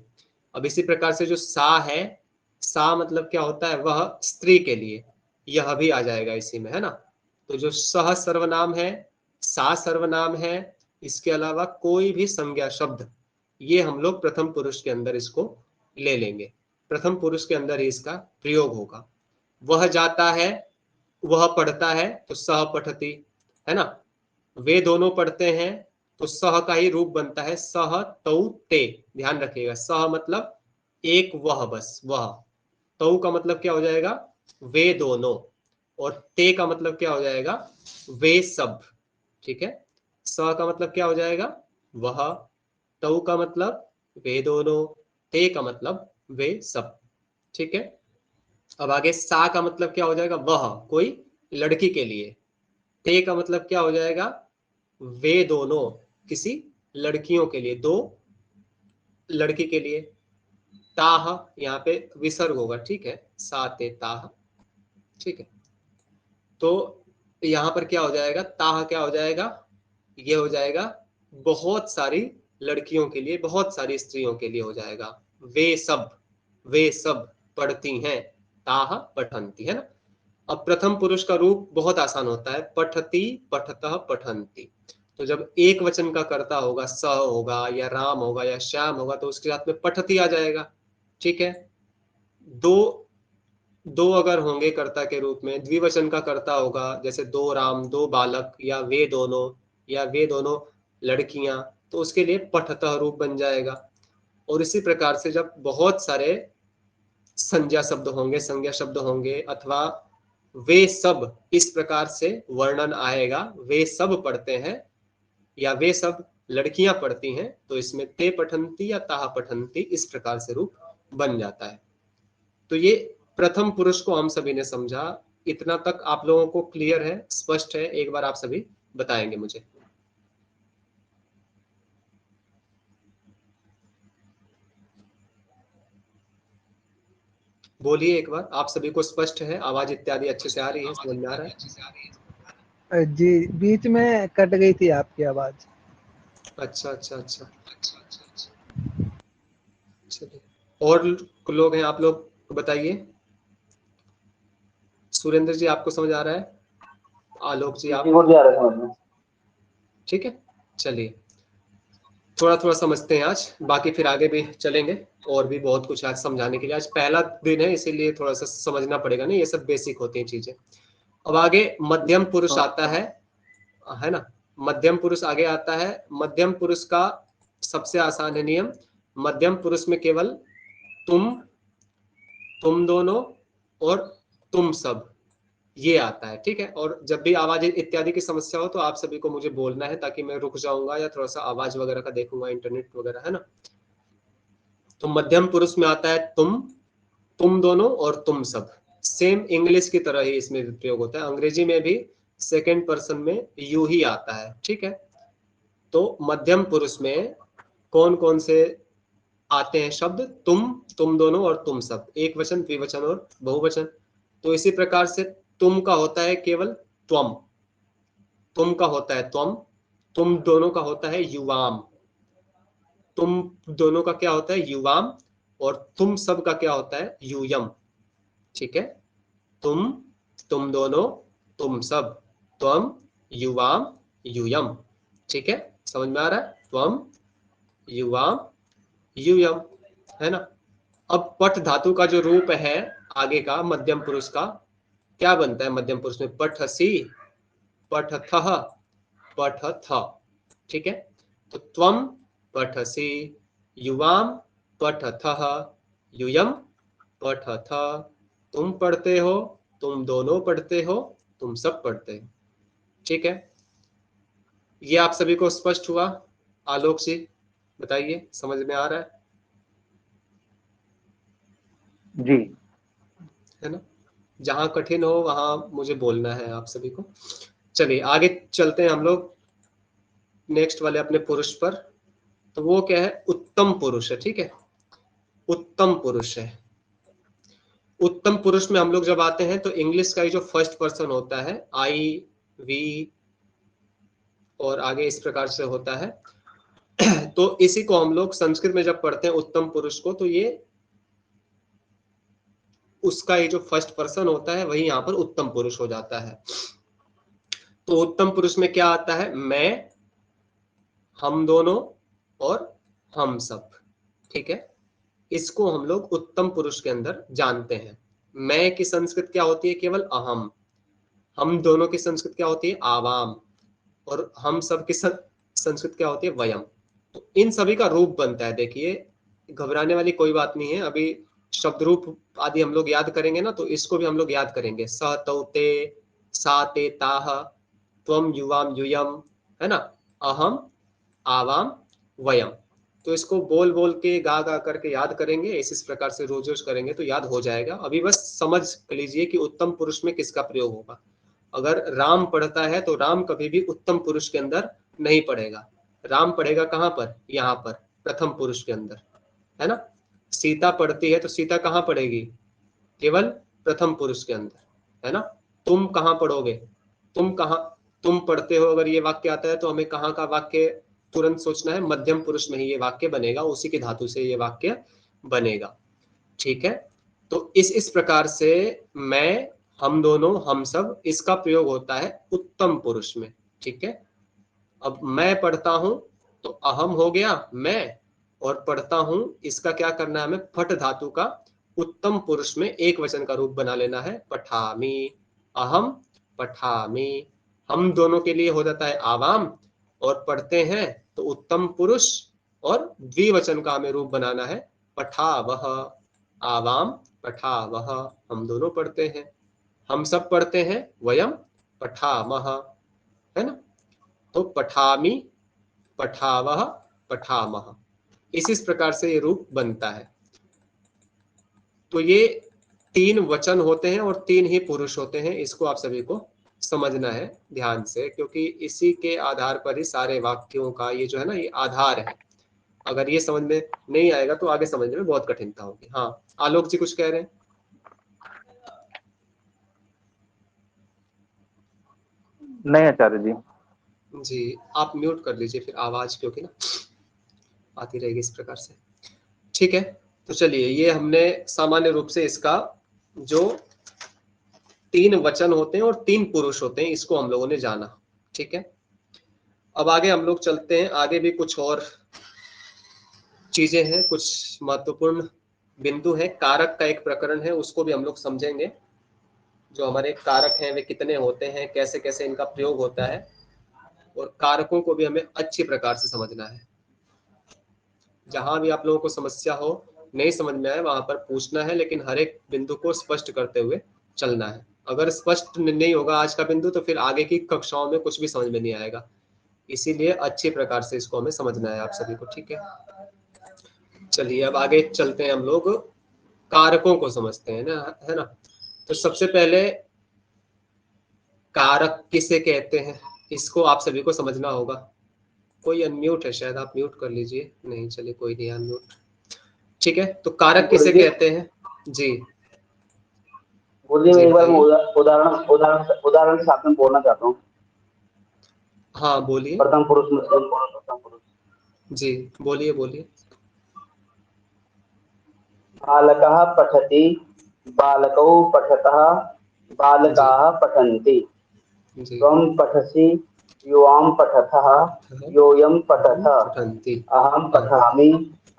अब इसी प्रकार से जो सा है, सा मतलब क्या होता है, वह, स्त्री के लिए, यह भी आ जाएगा इसी में, है ना। तो जो सह सर्वनाम है, सा सर्वनाम है, इसके अलावा कोई भी संज्ञा शब्द, ये हम लोग प्रथम पुरुष के अंदर इसको ले लेंगे, प्रथम पुरुष के अंदर ही इसका प्रयोग होगा। वह जाता है, वह पढ़ता है तो सह पठती, है ना। वे दोनों पढ़ते हैं तो सह का ही रूप बनता है, सह तौ ते, ध्यान रखिएगा, सह मतलब एक वह, बस वह, तौ का मतलब क्या हो जाएगा, वे दोनों, और ते का मतलब क्या हो जाएगा, वे सब। ठीक है, स का मतलब क्या हो जाएगा, वह, तौ का मतलब वे दोनों, ते का मतलब वे सब। ठीक है, अब आगे सा का मतलब क्या हो जाएगा, वह, कोई लड़की के लिए। ते का मतलब क्या हो जाएगा, वे दोनों, किसी लड़कियों के लिए, दो लड़की के लिए। ताह यहाँ पे विसर्ग होगा, ठीक है, सा ते ताह, ठीक है। तो यहाँ पर क्या हो जाएगा, ताह क्या हो जाएगा, ये हो जाएगा बहुत सारी लड़कियों के लिए, बहुत सारी स्त्रियों के लिए हो जाएगा। वे सब पढ़ती हैं, ताह पठंती, है ना। अब प्रथम पुरुष का रूप बहुत आसान होता है, पठती, पठतः, पठंती। तो जब एक वचन का कर्ता होगा, स होगा या राम होगा या श्याम होगा, तो उसके साथ में पठती आ जाएगा, ठीक है। दो अगर होंगे कर्ता के रूप में, द्विवचन का कर्ता होगा, जैसे दो राम, दो बालक, या वे दोनों लड़कियां, तो उसके लिए पठतः रूप बन जाएगा। और इसी प्रकार से जब बहुत सारे संज्ञा शब्द होंगे, अथवा वे सब, इस प्रकार से वर्णन आएगा, वे सब पढ़ते हैं या वे सब लड़कियां पढ़ती हैं, तो इसमें ते पठंती या ताह पठंती इस प्रकार से रूप बन जाता है। तो ये प्रथम पुरुष को हम सभी ने समझा। इतना तक आप लोगों को क्लियर है, स्पष्ट है? एक बार आप सभी बताएंगे मुझे। बोलिए एक बार, आप सभी को स्पष्ट है? आवाज इत्यादि अच्छे से आ रही है, समझ में आ रहा है? जी, बीच में कट गई थी आपकी आवाज। अच्छा, चलिए, और लोग हैं, आप लोग बताइए। सुरेंद्र जी आपको समझ आ रहा है? आलोक जी आप? गुरुजी आ रहे समझ में। ठीक है, चलिए, थोड़ा समझते हैं आज, बाकी फिर आगे भी चलेंगे, और भी बहुत कुछ आज समझाने के लिए। आज पहला दिन है, इसीलिए थोड़ा सा समझना पड़ेगा, नहीं ये सब बेसिक होती हैं चीजें। अब आगे मध्यम पुरुष आता है ना, मध्यम पुरुष आगे आता है। मध्यम पुरुष का सबसे आसान है नियम, मध्यम पुरुष में केवल तुम दोनों और तुम सब, ये आता है, ठीक है। और जब भी आवाज इत्यादि की समस्या हो तो आप सभी को मुझे बोलना है, ताकि मैं रुक जाऊंगा या थोड़ा सा आवाज वगैरह का देखूंगा, इंटरनेट वगैरह, है ना। तो मध्यम पुरुष में आता है तुम दोनों और तुम सब। सेम इंग्लिश की तरह ही इसमें प्रयोग होता है, अंग्रेजी में भी सेकंड पर्सन में यू ही आता है, ठीक है। तो मध्यम पुरुष में कौन कौन से आते हैं शब्द, तुम दोनों और तुम सब, एक वचन, द्विवचन और बहुवचन। तो इसी प्रकार से तुम का होता है केवल त्वम, तुम का होता है त्वम, तुम दोनों का होता है युवाम, तुम दोनों का क्या होता है युवाम, और तुम सब का क्या होता है यूयम, ठीक है। तुम दोनों, तुम सब, त्वम, युवाम, यूयम, ठीक है, समझ में आ रहा है? त्वम, युवाम, यूयम, है ना। अब पठ धातु का जो रूप है आगे का मध्यम पुरुष का, क्या बनता है मध्यम पुरुष में? पठसी, पठथः, पठथ, ठीक है। तो त्वम पठसी, युवाम पठथः, यूयम पठथ, तुम पढ़ते हो, तुम दोनों पढ़ते हो, तुम सब पढ़ते हो, ठीक है। ये आप सभी को स्पष्ट हुआ? आलोक जी बताइए, समझ में आ रहा है? जी। है ना, जहां कठिन हो वहां मुझे बोलना है आप सभी को। चलिए आगे चलते हैं हम लोग नेक्स्ट वाले अपने पुरुष पर। तो वो क्या है? उत्तम पुरुष है, ठीक है, उत्तम पुरुष है। उत्तम पुरुष में हम लोग जब आते हैं तो इंग्लिश का ही जो फर्स्ट पर्सन होता है, आई, वी और आगे इस प्रकार से होता है। तो इसी को हम लोग संस्कृत में जब पढ़ते हैं उत्तम पुरुष को, तो ये उसका ही जो फर्स्ट पर्सन होता है वही यहाँ पर उत्तम पुरुष हो जाता है। तो उत्तम पुरुष में क्या आता है? मैं, हम दोनों और हम सब, ठीक है। इसको हम लोग उत्तम पुरुष के अंदर जानते हैं। मैं की संस्कृत क्या होती है? केवल अहम। हम दोनों की संस्कृत क्या होती है? आवाम। और हम सब की संस्कृत क्या होती है? वयम। तो इन सभी का रूप बनता है। देखिए, घबराने वाली कोई बात नहीं है, अभी शब्द रूप आदि हम लोग याद करेंगे ना, तो इसको भी हम लोग याद करेंगे। स तौ ते, सा ते ताह, त्वम युवाम यूयम, है ना, अहम, आवाम, वयम। तो इसको बोल बोल के गा गा करके याद करेंगे, इस प्रकार से रोज रोज करेंगे तो याद हो जाएगा। अभी बस समझ लीजिए कि उत्तम पुरुष में किसका प्रयोग होगा। अगर राम पढ़ता है तो राम कभी भी उत्तम पुरुष के अंदर नहीं पढ़ेगा। राम पढ़ेगा कहाँ पर? यहाँ पर प्रथम पुरुष के अंदर, है ना। सीता पढ़ती है तो सीता कहाँ पढ़ेगी? केवल प्रथम पुरुष के अंदर, है ना। तुम कहाँ पढ़ोगे? तुम पढ़ते हो, अगर ये वाक्य आता है तो हमें कहाँ का वाक्य तुरंत सोचना है? मध्यम पुरुष में ही ये वाक्य बनेगा, उसी की धातु से ये वाक्य बनेगा। ठीक है, तो इस प्रकार से मैं, हम दोनों, हम सब, इसका प्रयोग होता है उत्तम पुरुष में। ठीक है, अब मैं पढ़ता हूं तो अहम हो गया मैं, और पढ़ता हूं इसका क्या करना है हमें? फट धातु का उत्तम पुरुष में एक वचन का रूप बना लेना है, पठामी, अहम पठामी। हम दोनों के लिए हो जाता है आवाम, और पढ़ते हैं तो उत्तम पुरुष और द्विवचन का हमें रूप बनाना है, पठावह, आवाम पठावह। हम दोनों पढ़ते हैं, हम सब पढ़ते हैं, वयम पठामह, है ना। तो पठामी, पठावह, पठामह, इस प्रकार से ये रूप बनता है। तो ये 3 वचन होते हैं और 3 ही पुरुष होते हैं, इसको आप सभी को समझना है ध्यान से, क्योंकि इसी के आधार पर ही सारे वाक्यों का ये जो है ना, ये आधार है। अगर ये समझ में नहीं आएगा तो आगे समझने में बहुत कठिनता होगी। हाँ, आलोक जी कुछ कह रहे हैं? नहीं आचार्य जी। जी, आप म्यूट कर लीजिए फिर आवाज, क्योंकि ना आती रहेगी इस प्रकार से। ठीक है, तो चलिए, ये हमने सामान्य रूप से इसका जो 3 वचन होते हैं और 3 पुरुष होते हैं, इसको हम लोगों ने जाना। ठीक है, अब आगे हम लोग चलते हैं। आगे भी कुछ और चीजें हैं, कुछ महत्वपूर्ण बिंदु है। कारक का एक प्रकरण है, उसको भी हम लोग समझेंगे। जो हमारे कारक हैं वे कितने होते हैं, कैसे कैसे इनका प्रयोग होता है, और कारकों को भी हमें अच्छी प्रकार से समझना है। जहां भी आप लोगों को समस्या हो, नहीं समझ में आए, वहां पर पूछना है, लेकिन हर एक बिंदु को स्पष्ट करते हुए चलना है। अगर स्पष्ट नहीं होगा आज का बिंदु तो फिर आगे की कक्षाओं में कुछ भी समझ में नहीं आएगा। इसीलिए अच्छी प्रकार से इसको हमें समझना है आप सभी को। ठीक है, चलिए अब आगे चलते हैं, हम लोग कारकों को समझते हैं ना, है ना। तो सबसे पहले कारक किसे कहते हैं, इसको आप सभी को समझना होगा। कोई अनम्यूट है शायद, आप म्यूट कर लीजिए। नहीं, चलिए कोई नहीं, अनम्यूट। ठीक है, तो कारक किसे गुरुजी, कहते हैं? जी गुरुजी मैं जी एक बार मैं बताइए। उदाहरण के साथ में बोलना चाहता हूँ। हाँ बोलिए। प्रथम पुरुष में प्रथम पुरुष। जी बोलिए बोलिए। बालकः पठति, बालकौ पठतः, जी बालकाः पठन्ति। जी। त्वं पठसि, युवां पठतः, योऽयं पठथ, पठन्ति। अहं हाँ, पठामि,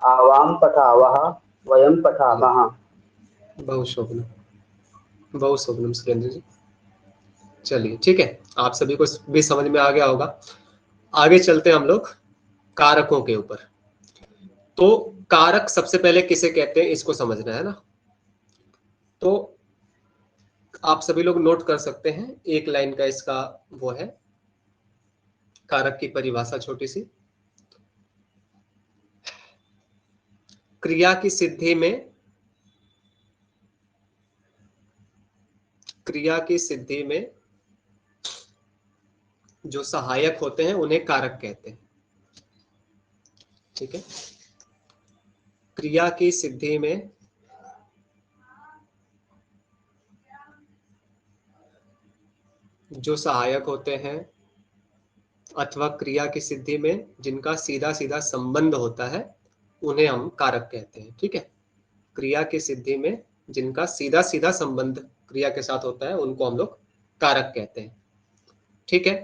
आवां पठावः, वयं पठामः। बहु शोभनम, बहु शोभनम सुरेंद्र जी। चलिए ठीक है, आप सभी को भी समझ में आ गया होगा। आगे चलते हैं हम लोग कारकों के ऊपर। तो कारक सबसे पहले किसे कहते हैं, इसको समझना है ना। तो आप सभी लोग नोट कर सकते हैं, एक लाइन का इसका वो है, कारक की परिभाषा छोटी सी। क्रिया की सिद्धि में, क्रिया की सिद्धि में जो सहायक होते हैं उन्हें कारक कहते हैं। ठीक है, क्रिया की सिद्धि में जो सहायक होते हैं, अथवा क्रिया की सिद्धि में जिनका सीधा सीधा संबंध होता है, उन्हें हम कारक कहते हैं। ठीक है, क्रिया की सिद्धि में जिनका सीधा सीधा संबंध क्रिया के साथ होता है, उनको हम लोग कारक कहते हैं। ठीक है,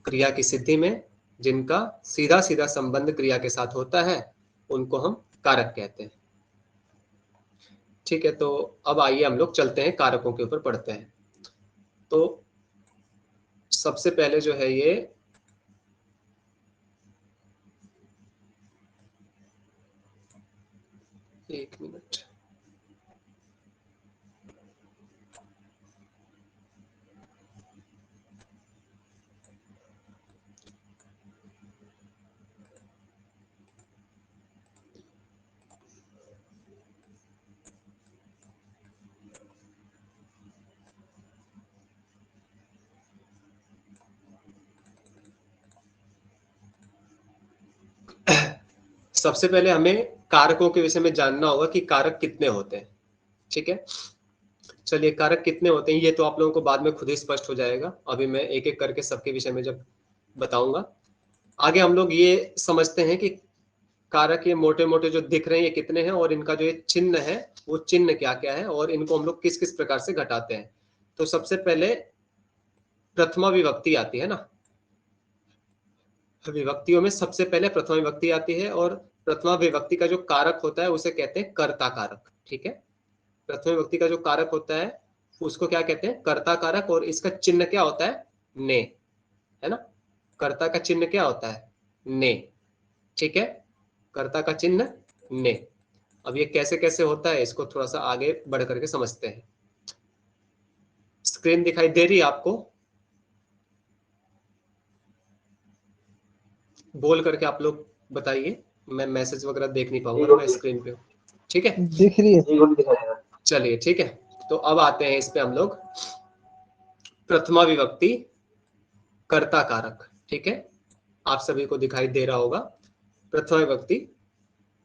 क्रिया की सिद्धि में जिनका सीधा सीधा संबंध क्रिया के साथ होता है, उनको हम कारक कहते हैं। ठीक है, तो अब आइए हम लोग चलते हैं, कारकों के ऊपर पढ़ते हैं। तो सबसे पहले जो है ये एक मिनट, सबसे पहले हमें कारकों के विषय में जानना होगा कि कारक कितने होते हैं। ठीक है, चलिए कारक कितने होते हैं ये तो आप लोगों को बाद में खुद ही स्पष्ट हो जाएगा, अभी मैं एक एक करके सबके विषय में जब बताऊंगा। आगे हम लोग ये समझते हैं कि कारक ये मोटे मोटे जो दिख रहे हैं ये कितने हैं, और इनका जो ये चिन्ह है वो चिन्ह क्या क्या है, और इनको हम लोग किस किस प्रकार से घटाते हैं। तो सबसे पहले प्रथमा विभक्ति आती है ना, विभक्तियों में सबसे पहले प्रथमा विभक्ति आती है, और प्रथमा विभक्ति का जो कारक होता है उसे कहते हैं कर्ता कारक। ठीक है, प्रथमा विभक्ति का जो कारक होता है उसको क्या कहते हैं, कर्ता कारक, और इसका चिन्ह क्या होता है, ने, है ना। कर्ता का चिन्ह क्या होता है, ने। ठीक है, कर्ता का चिन्ह ने। अब ये कैसे कैसे होता है इसको थोड़ा सा आगे बढ़ करके समझते हैं। स्क्रीन दिखाई दे रही है आपको, बोल करके आप लोग बताइए, मैं मैसेज वगैरह देख नहीं पाऊंगा, मैं स्क्रीन पे हूँ। ठीक है, दिख रही है। चलिए ठीक है, तो अब आते हैं इस पे हम लोग, प्रथमा विभक्ति कर्ता कारक। ठीक है, आप सभी को दिखाई दे रहा होगा, प्रथमा विभक्ति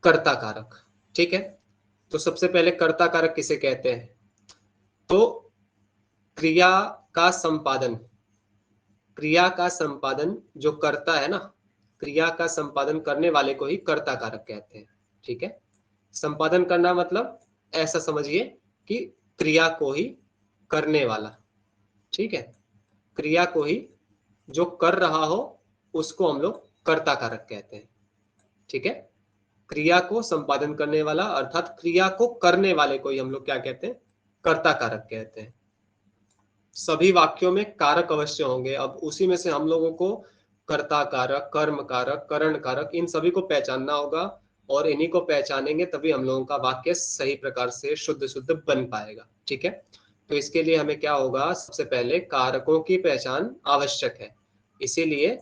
कर्ता कारक। ठीक है, तो सबसे पहले कर्ता कारक किसे कहते हैं, तो क्रिया का संपादन, क्रिया का संपादन जो करता है ना, क्रिया का संपादन करने वाले को ही कर्ता कारक कहते हैं। ठीक है, संपादन करना मतलब ऐसा समझिए कि क्रिया को ही करने वाला। ठीक है, क्रिया को ही जो कर रहा हो उसको हम लोग कर्ता कारक कहते हैं। ठीक है, क्रिया को संपादन करने वाला अर्थात क्रिया को करने वाले को ही हम लोग क्या कहते हैं, कर्ता कारक कहते हैं। सभी वाक्यों में कारक अवश्य होंगे, अब उसी में से हम लोगों को कर्ता कारक, कर्म कारक, करण कारक, इन सभी को पहचानना होगा, और इन्हीं को पहचानेंगे तभी हम लोगों का वाक्य सही प्रकार से शुद्ध शुद्ध बन पाएगा। ठीक है, तो इसके लिए हमें क्या होगा, सबसे पहले कारकों की पहचान आवश्यक है, इसीलिए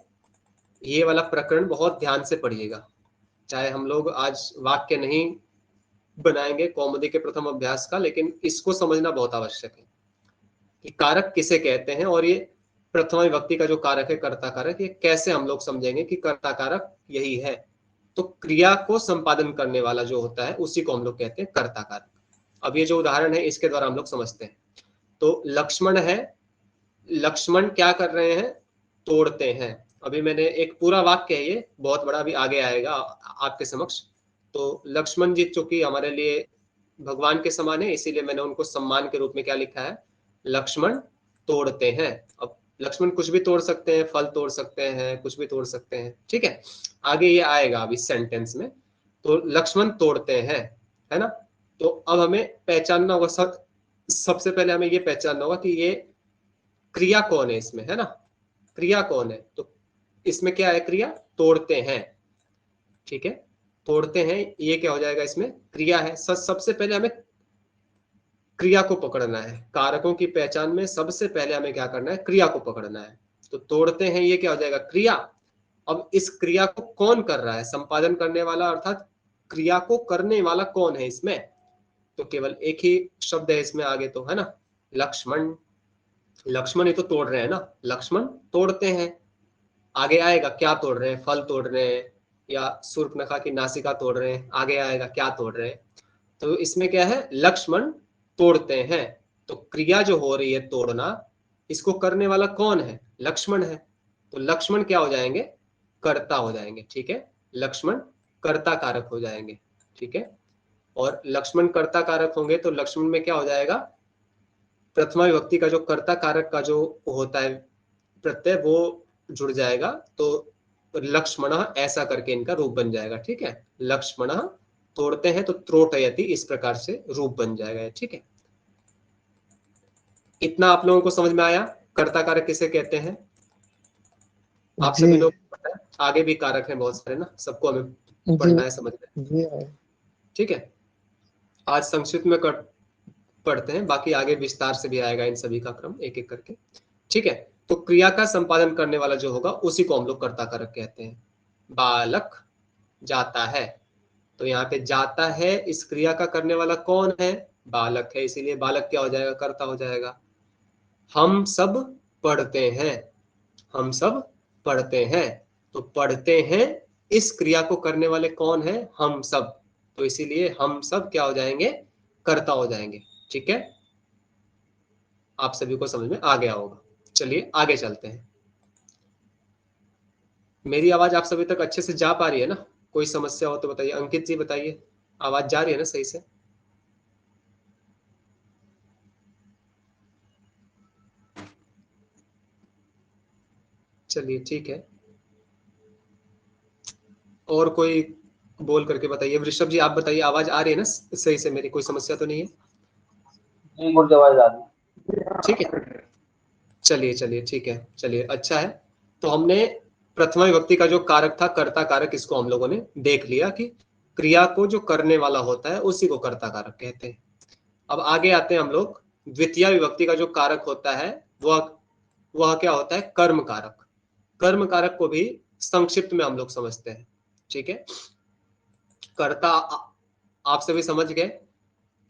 ये वाला प्रकरण बहुत ध्यान से पढ़िएगा। चाहे हम लोग आज वाक्य नहीं बनाएंगे कौमुदी के प्रथम अभ्यास का, लेकिन इसको समझना बहुत आवश्यक है कि कारक किसे कहते हैं, और ये प्रथमा विभक्ति का जो कारक है कर्ता कारक, ये कैसे हम लोग समझेंगे कि कर्ता कारक यही है। तो क्रिया को संपादन करने वाला जो होता है उसी को हम लोग कहते हैं कर्ता कारक। अब ये जो उदाहरण है इसके द्वारा हम लोग समझते हैं। तो लक्ष्मण है, लक्ष्मण क्या कर रहे हैं, तोड़ते हैं। अभी मैंने एक पूरा वाक्य है, ये बहुत बड़ा, अभी आगे आएगा आपके समक्ष। तो लक्ष्मण जी चूंकि हमारे लिए भगवान के समान है, इसीलिए मैंने उनको सम्मान के रूप में क्या लिखा है, लक्ष्मण तोड़ते हैं। अब लक्ष्मण कुछ भी तोड़ सकते हैं, फल तोड़ सकते हैं, कुछ भी तोड़ सकते हैं। ठीक है, आगे ये आएगा अभी सेंटेंस में। तो लक्ष्मण तोड़ते हैं, है ना। तो अब हमें पहचानना होगा, सबसे पहले हमें ये पहचानना होगा कि ये क्रिया कौन है इसमें, है ना, क्रिया कौन है। तो इसमें क्या है, क्रिया, तोड़ते हैं। ठीक है, तोड़ते हैं, ये क्या हो जाएगा, इसमें क्रिया है। सबसे पहले हमें क्रिया को पकड़ना है, कारकों की पहचान में सबसे पहले हमें क्या करना है, क्रिया को पकड़ना है। तो तोड़ते हैं, ये क्या हो जाएगा, क्रिया। अब इस क्रिया को कौन कर रहा है, संपादन करने वाला, अर्थात क्रिया को करने वाला कौन है इसमें, तो केवल एक ही शब्द है इसमें आगे, तो है ना, लक्ष्मण। लक्ष्मण ही तो तोड़ रहे हैं ना, लक्ष्मण तोड़ते हैं। आगे आएगा क्या तोड़ रहे हैं, फल तोड़ रहे हैं, या शूर्पणखा की नासिका तोड़ रहे हैं, आगे आएगा क्या तोड़ रहे हैं। तो इसमें क्या है, लक्ष्मण तोड़ते हैं। तो क्रिया जो हो रही है तोड़ना, इसको करने वाला कौन है, लक्ष्मण है। तो लक्ष्मण क्या हो जाएंगे, कर्ता हो जाएंगे। ठीक है, लक्ष्मण कर्ता कारक हो जाएंगे। ठीक है, और लक्ष्मण कर्ता कारक होंगे तो लक्ष्मण में क्या हो जाएगा, प्रथमा विभक्ति का जो कर्ता कारक का जो होता है प्रत्यय वो जुड़ जाएगा, तो लक्ष्मण ऐसा करके इनका रूप बन जाएगा। ठीक है, लक्ष्मण तोड़ते हैं तो त्रोटयति, इस प्रकार से रूप बन जाएगा। ठीक है, इतना आप लोगों को समझ में आया, कर्ता कारक किसे कहते हैं, आप सभी लोग पता है, आगे भी कारक हैं बहुत सारे ना, सबको हमें पढ़ना है, समझना है। ठीक है, आज संक्षिप्त में पढ़ते हैं, बाकी आगे विस्तार से भी आएगा इन सभी का क्रम एक एक करके। ठीक है, तो क्रिया का संपादन करने वाला जो होगा उसी को हम लोग कर्ता कारक कहते हैं। बालक जाता है, तो यहाँ पे जाता है, इस क्रिया का करने वाला कौन है, बालक है, इसीलिए बालक क्या हो जाएगा, कर्ता हो जाएगा। हम सब पढ़ते हैं, हम सब पढ़ते हैं, तो पढ़ते हैं इस क्रिया को करने वाले कौन है? हम सब। तो इसीलिए हम सब क्या हो जाएंगे? कर्ता हो जाएंगे। ठीक है, आप सभी को समझ में आ गया होगा। चलिए आगे चलते हैं। मेरी आवाज आप सभी तक अच्छे से जा पा रही है ना? कोई समस्या हो तो बताइए। अंकित जी बताइए, आवाज जा रही है ना सही से? चलिए ठीक है, और कोई बोल करके बताइए। वृषभ जी आप बताइए, आवाज आ रही है ना सही से मेरी? कोई समस्या तो नहीं है? जी गुरुजी आवाज आ रही है। ठीक है, चलिए चलिए ठीक है, चलिए अच्छा है। तो हमने प्रथमा विभक्ति का जो कारक था कर्ता कारक, इसको हम लोगों ने देख लिया कि क्रिया को जो करने वाला होता है उसी को कर्ता कारक कहते हैं। अब आगे आते हैं हम लोग। द्वितीय विभक्ति का जो कारक होता है वह क्या होता है? कर्म कारक। कर्म कारक को भी संक्षिप्त में हम लोग समझते हैं। ठीक है, कर्ता आप सभी समझ गए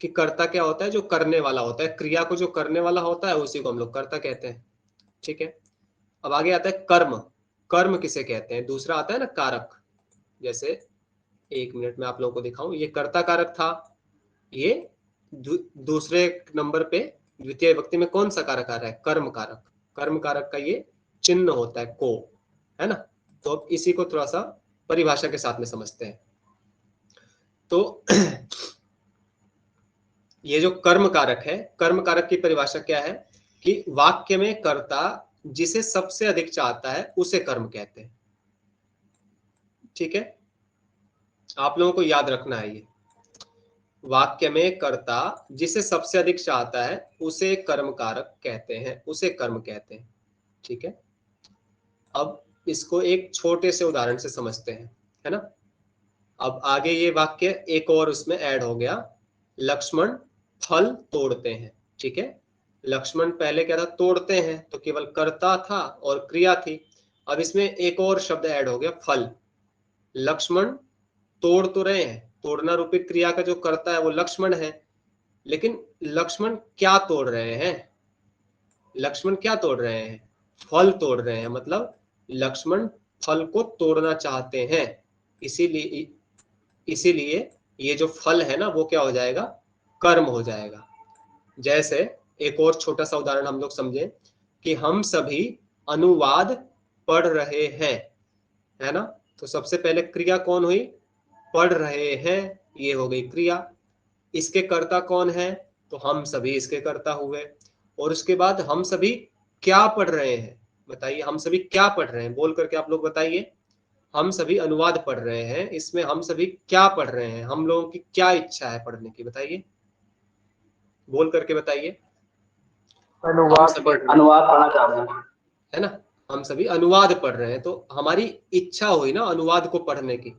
कि कर्ता क्या होता है? जो करने वाला होता है, क्रिया को जो करने वाला होता है उसी को हम लोग कर्ता कहते हैं। ठीक है, अब आगे आता है कर्म। कर्म किसे कहते हैं? दूसरा आता है ना कारक। जैसे 1 मिनट में आप लोगों को दिखाऊं, ये कर्ता कारक था, ये दूसरे नंबर पे द्वितीय विभक्ति में कौन सा कारक आ रहा है? कर्म कारक। कर्म कारक का ये चिन्ह होता है को, है ना? तो अब इसी को थोड़ा सा परिभाषा के साथ में समझते हैं। तो ये जो कर्म कारक है, कर्म कारक की परिभाषा क्या है कि वाक्य में कर्ता जिसे सबसे अधिक चाहता है उसे कर्म कहते हैं। ठीक है, आप लोगों को याद रखना है ये। वाक्य में कर्ता जिसे सबसे अधिक चाहता है उसे कर्म कारक कहते हैं, उसे कर्म कहते हैं। ठीक है, अब इसको एक छोटे से उदाहरण से समझते हैं, है ना? अब आगे ये वाक्य एक और उसमें ऐड हो गया, लक्ष्मण फल तोड़ते हैं। ठीक है, लक्ष्मण पहले क्या था? तोड़ते हैं, तो केवल कर्ता था और क्रिया थी। अब इसमें एक और शब्द ऐड हो गया, फल। लक्ष्मण तोड़ तो रहे हैं, तोड़ना रूपी क्रिया का जो कर्ता है वो लक्ष्मण है, लेकिन लक्ष्मण क्या तोड़ रहे हैं? लक्ष्मण क्या तोड़ रहे हैं? फल तोड़ रहे हैं। मतलब लक्ष्मण फल को तोड़ना चाहते हैं, इसीलिए ये जो फल है ना वो क्या हो जाएगा? कर्म हो जाएगा। जैसे एक और छोटा सा उदाहरण हम लोग समझे कि हम सभी अनुवाद पढ़ रहे हैं, है ना? तो सबसे पहले क्रिया कौन हुई? पढ़ रहे हैं, ये हो गई क्रिया। इसके कर्ता कौन है? तो हम सभी इसके कर्ता हुए। और उसके बाद हम सभी क्या पढ़ रहे हैं? बताइए, हम सभी क्या पढ़ रहे हैं? बोल करके आप लोग बताइए। हम सभी अनुवाद पढ़ रहे हैं, इसमें हम सभी क्या पढ़ रहे हैं? हम लोगों की क्या इच्छा है पढ़ने की? बताइए, बोल करके बताइए। अनुवाद अनुवाद पढ़ना चाहते हैं, है ना? हम सभी अनुवाद पढ़ रहे हैं, तो हमारी इच्छा हुई ना अनुवाद को पढ़ने की।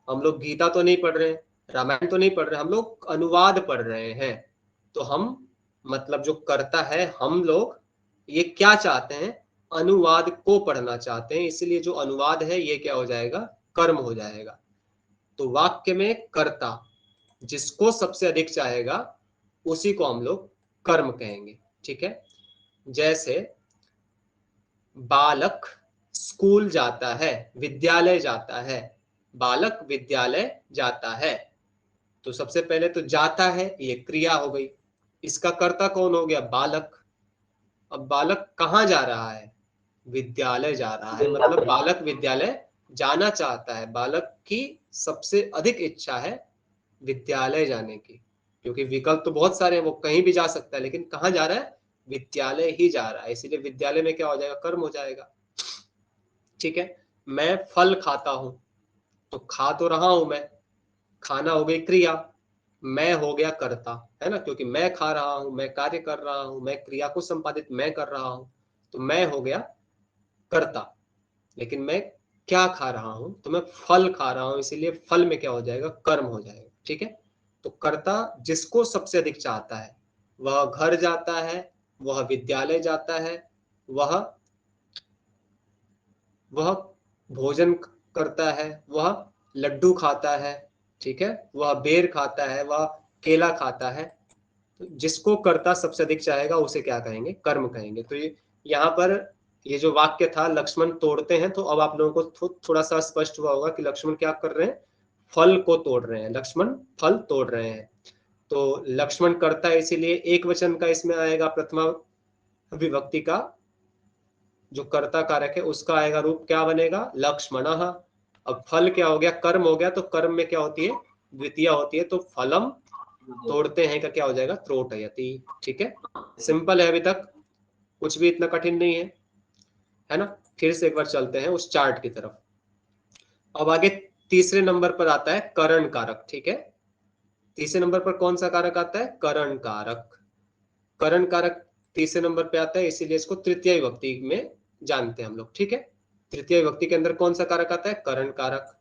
हम लोग गीता तो नहीं पढ़ रहे हैं, रामायण तो नहीं पढ़ रहे, हम लोग अनुवाद पढ़ रहे हैं। तो हम मतलब जो कर्ता है हम लोग, ये क्या चाहते हैं? अनुवाद को पढ़ना चाहते हैं, इसलिए जो अनुवाद है ये क्या हो जाएगा? कर्म हो जाएगा। तो वाक्य में कर्ता जिसको सबसे अधिक चाहेगा उसी को हम लोग कर्म कहेंगे। ठीक है, जैसे बालक स्कूल जाता है, विद्यालय जाता है। बालक विद्यालय जाता है, तो सबसे पहले तो जाता है, ये क्रिया हो गई। इसका कर्ता कौन हो गया? बालक। अब बालक कहाँ जा रहा है? विद्यालय जा रहा है, मतलब बालक विद्यालय जाना चाहता है। बालक की सबसे अधिक इच्छा है विद्यालय जाने की, क्योंकि विकल्प तो बहुत सारे हैं, वो कहीं भी जा सकता है, लेकिन कहाँ जा रहा है? विद्यालय ही जा रहा है, इसीलिए विद्यालय में क्या हो जाएगा? कर्म हो जाएगा। ठीक है, मैं फल खाता हूं, तो खा तो रहा हूं मैं, खाना हो गई क्रिया, मैं हो गया कर्ता, है ना? क्योंकि मैं खा रहा हूं, मैं कार्य कर रहा हूं, मैं क्रिया को संपादित मैं कर रहा हूं, तो मैं हो गया कर्ता। लेकिन मैं क्या खा रहा हूं? तो मैं फल खा रहा हूं, इसीलिए फल में क्या हो जाएगा? कर्म हो जाएगा। ठीक है, तो कर्ता जिसको सबसे अधिक चाहता है वह घर जाता है, वह विद्यालय जाता है, वह भोजन करता है, वह लड्डू खाता है। ठीक है, वह बेर खाता है, वह केला खाता है। तो जिसको कर्ता सबसे अधिक चाहेगा उसे क्या कहेंगे? कर्म कहेंगे। तो ये यहाँ पर ये जो वाक्य था लक्ष्मण तोड़ते हैं, तो अब आप लोगों को थोड़ा सा स्पष्ट हुआ होगा कि लक्ष्मण क्या कर रहे हैं, फल को तोड़ रहे हैं, लक्ष्मण फल तोड़ रहे हैं। तो लक्ष्मण करता है, इसीलिए एक वचन का इसमें आएगा, प्रथमा विभक्ति का जो कर्ता कारक है उसका आएगा रूप, क्या बनेगा, लक्ष्मणः। अब फल क्या हो गया, कर्म हो गया, तो कर्म में क्या होती है, द्वितीय होती है, तो फलम तोड़ते हैं का क्या हो जाएगा, त्रोटयति। ठीक है, सिंपल है, अभी तक कुछ भी इतना कठिन नहीं है ना। फिर से एक बार चलते हैं उस चार्ट की तरफ। अब आगे तीसरे नंबर पर आता है करण कारक। ठीक है, तीसरे नंबर पर कौन सा कारक आता है, करण कारक। करण कारक तीसरे नंबर पे आता है, इसीलिए इसको तृतीय विभक्ति में जानते हैं हम लोग। ठीक है, तृतीय विभक्ति के अंदर कौन सा कारक आता है, करण कारक।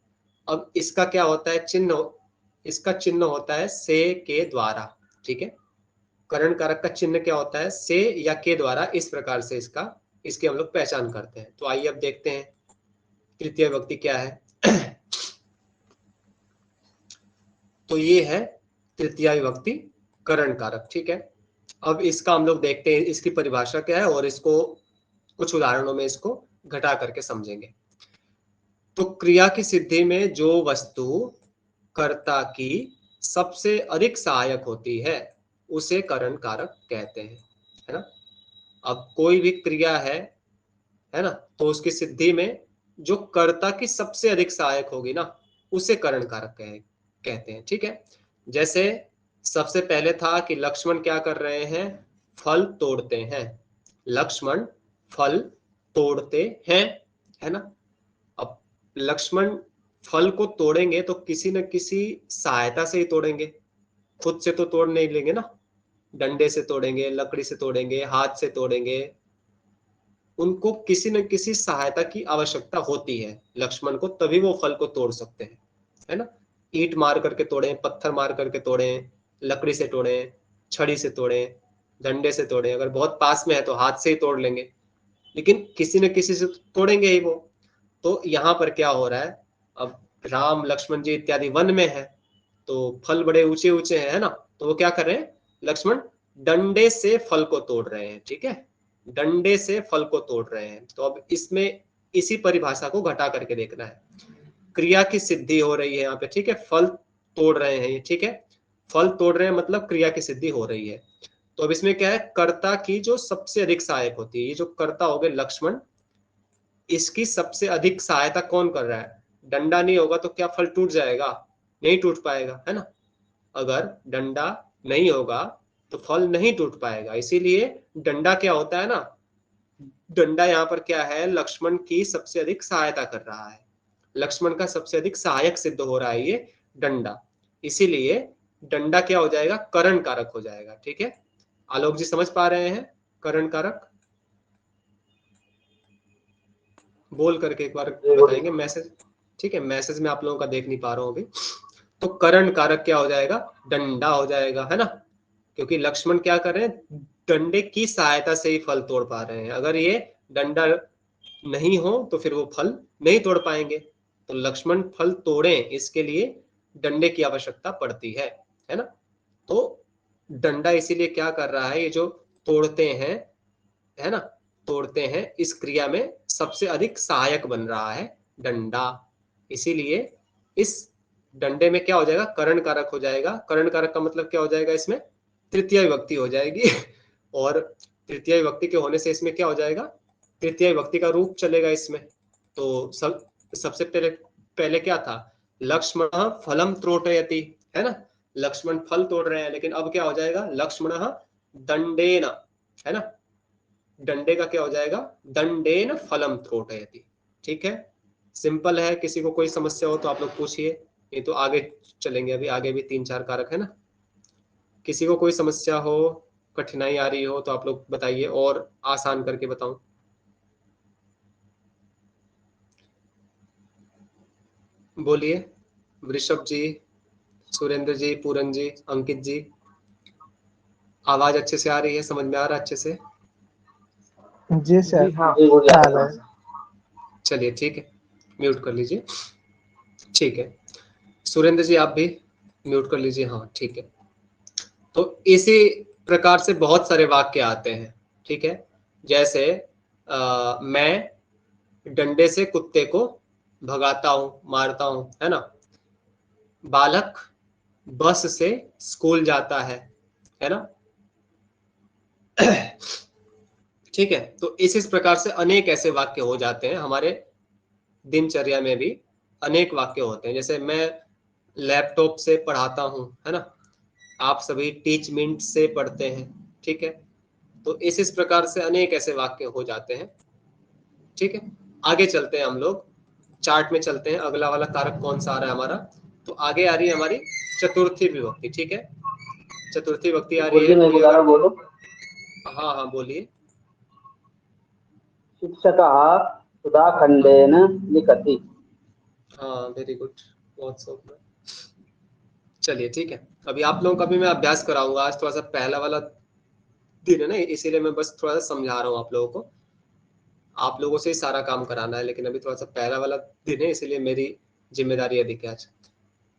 अब इसका क्या होता है चिन्ह, इसका चिन्ह होता है से के द्वारा। ठीक है, करण कारक का चिन्ह क्या होता है, से या के द्वारा, इस प्रकार से इसकी हम लोग पहचान करते हैं। तो आइए अब देखते हैं तृतीय विभक्ति क्या है। तो ये है तृतीय विभक्ति करण कारक। ठीक है, अब इसका हम लोग देखते हैं इसकी परिभाषा क्या है, और इसको कुछ उदाहरणों में इसको घटा करके समझेंगे। तो क्रिया की सिद्धि में जो वस्तु कर्ता की सबसे अधिक सहायक होती है उसे करण कारक कहते हैं, है ना। अब कोई भी क्रिया है ना, तो उसकी सिद्धि में जो कर्ता की सबसे अधिक सहायक होगी ना, उसे करण कारक कहते हैं। ठीक है, जैसे सबसे पहले था कि लक्ष्मण क्या कर रहे हैं, फल तोड़ते हैं, लक्ष्मण फल तोड़ते हैं, है ना। अब लक्ष्मण फल को तोड़ेंगे तो किसी न किसी सहायता से ही तोड़ेंगे, खुद से तो तोड़ नहीं लेंगे ना, डंडे से तोड़ेंगे, लकड़ी से तोड़ेंगे, हाथ से तोड़ेंगे, उनको किसी न किसी सहायता की आवश्यकता होती है लक्ष्मण को, तभी वो फल को तोड़ सकते हैं, है ना। ईंट मार करके तोड़े, पत्थर मार करके तोड़े, लकड़ी से तोड़े, छड़ी से तोड़े, डंडे से तोड़े, अगर बहुत पास में है तो हाथ से ही तोड़ लेंगे, लेकिन किसी न किसी से तोड़ेंगे ही वो। तो यहाँ पर क्या हो रहा है, अब राम लक्ष्मण जी इत्यादि वन में है, तो फल बड़े ऊंचे ऊंचे हैं, है ना, तो वो क्या कर रहे हैं, लक्ष्मण डंडे से फल को तोड़ रहे हैं। ठीक है, डंडे से फल को तोड़ रहे हैं। तो अब इसमें इसी परिभाषा को घटा करके देखना है, क्रिया की सिद्धि हो रही है यहाँ पे। ठीक है, फल तोड़ रहे हैं ये, ठीक है, फल तोड़ रहे हैं मतलब क्रिया की सिद्धि हो रही है। तो अब इसमें क्या है, कर्ता की जो सबसे अधिक सहायक होती है, ये जो कर्ता हो गए लक्ष्मण, इसकी सबसे अधिक सहायता कौन कर रहा है, डंडा नहीं होगा तो क्या फल टूट जाएगा, नहीं टूट पाएगा, है ना। अगर डंडा नहीं होगा तो फल नहीं टूट पाएगा, इसीलिए डंडा क्या होता है ना, डंडा यहाँ पर क्या है, लक्ष्मण की सबसे अधिक सहायता कर रहा है, लक्ष्मण का सबसे अधिक सहायक सिद्ध हो रहा है ये डंडा, इसीलिए डंडा क्या हो जाएगा, करण कारक हो जाएगा। ठीक है, आलोक जी समझ पा रहे हैं, करण कारक बोल करके एक बार बताएंगे मैसेज। ठीक है, मैसेज में आप लोगों का देख नहीं पा रहा हूं अभी। तो करण कारक क्या हो जाएगा, डंडा हो जाएगा, है ना, क्योंकि लक्ष्मण क्या कर रहे हैं, डंडे की सहायता से ही फल तोड़ पा रहे हैं, अगर ये डंडा नहीं हो तो फिर वो फल नहीं तोड़ पाएंगे। तो लक्ष्मण फल तोड़े इसके लिए डंडे की आवश्यकता पड़ती है ना। तो डंडा इसीलिए क्या कर रहा है, ये जो तोड़ते हैं, है ना, तोड़ते हैं, इस क्रिया में सबसे अधिक सहायक बन रहा है डंडा, इसीलिए इस डंडे में क्या हो जाएगा, करण कारक हो जाएगा। करण कारक का मतलब क्या हो जाएगा, इसमें तृतीय विभक्ति हो जाएगी और तृतीय विभक्ति के होने से इसमें क्या हो जाएगा, तृतीय विभक्ति का रूप चलेगा इसमें। तो सबसे पहले क्या था, लक्ष्मण फलम त्रोटयति, है ना, लक्ष्मण फल तोड़ रहे हैं, लेकिन अब क्या हो जाएगा, लक्ष्मण दंडेन, है ना, डंडे का क्या हो जाएगा, दंडेन फलम त्रोटयति। ठीक है, सिंपल है, किसी को कोई समस्या हो तो आप लोग पूछिए, ये तो आगे चलेंगे, अभी आगे भी 3-4 कारक है ना। किसी को कोई समस्या हो, कठिनाई आ रही हो तो आप लोग बताइए, और आसान करके बताऊं। बोलिए, वृषभ जी, सुरेंद्र जी, पूरन जी, अंकित जी, आवाज अच्छे से आ रही है, समझ में आ रहा है अच्छे से? जी सर। जी हाँ। आ रहा है। चलिए ठीक है, म्यूट कर लीजिए। ठीक है, सुरेंद्र जी आप भी म्यूट कर लीजिए। हाँ ठीक है, तो इसी प्रकार से बहुत सारे वाक्य आते हैं। ठीक है, जैसे मैं डंडे से कुत्ते को भगाता हूँ, मारता हूँ, है ना। बालक बस से स्कूल जाता है ना। ठीक है, तो इस प्रकार से अनेक ऐसे वाक्य हो जाते हैं हमारे दिनचर्या में भी। अनेक वाक्य होते हैं, जैसे मैं लैपटॉप से पढ़ाता हूँ, है ना। आप सभी टीच मिनट से पढ़ते हैं, ठीक है। तो इस प्रकार से अनेक ऐसे वाक्य हो जाते हैं, ठीक है। आगे चलते हैं हम लोग, चार्ट में चलते हैं। अगला वाला कारक कौन सा आ रहा है हमारा, तो आगे आ रही है हमारी चतुर्थी विभक्ति, ठीक है। चतुर्थी विभक्ति आ रही गुरुजी है मैं कि दोबारा अगर, बोलो। हाँ हाँ बोलिए। शिक्षकः सुधाखण्डेन लिखति। हाँ वेरी गुड, बहुत शुक्रिया। चलिए ठीक है, अभी आप लोगों का भी मैं अभ्यास कराऊंगा। आज थोड़ा सा पहला वाला दिन है ना, इसीलिए मैं बस थोड़ा सा समझा रहा हूँ आप लोगों को। आप लोगों से ही सारा काम कराना है, लेकिन अभी थोड़ा सा पहला वाला दिन है, इसीलिए मेरी जिम्मेदारी अधिक है आज।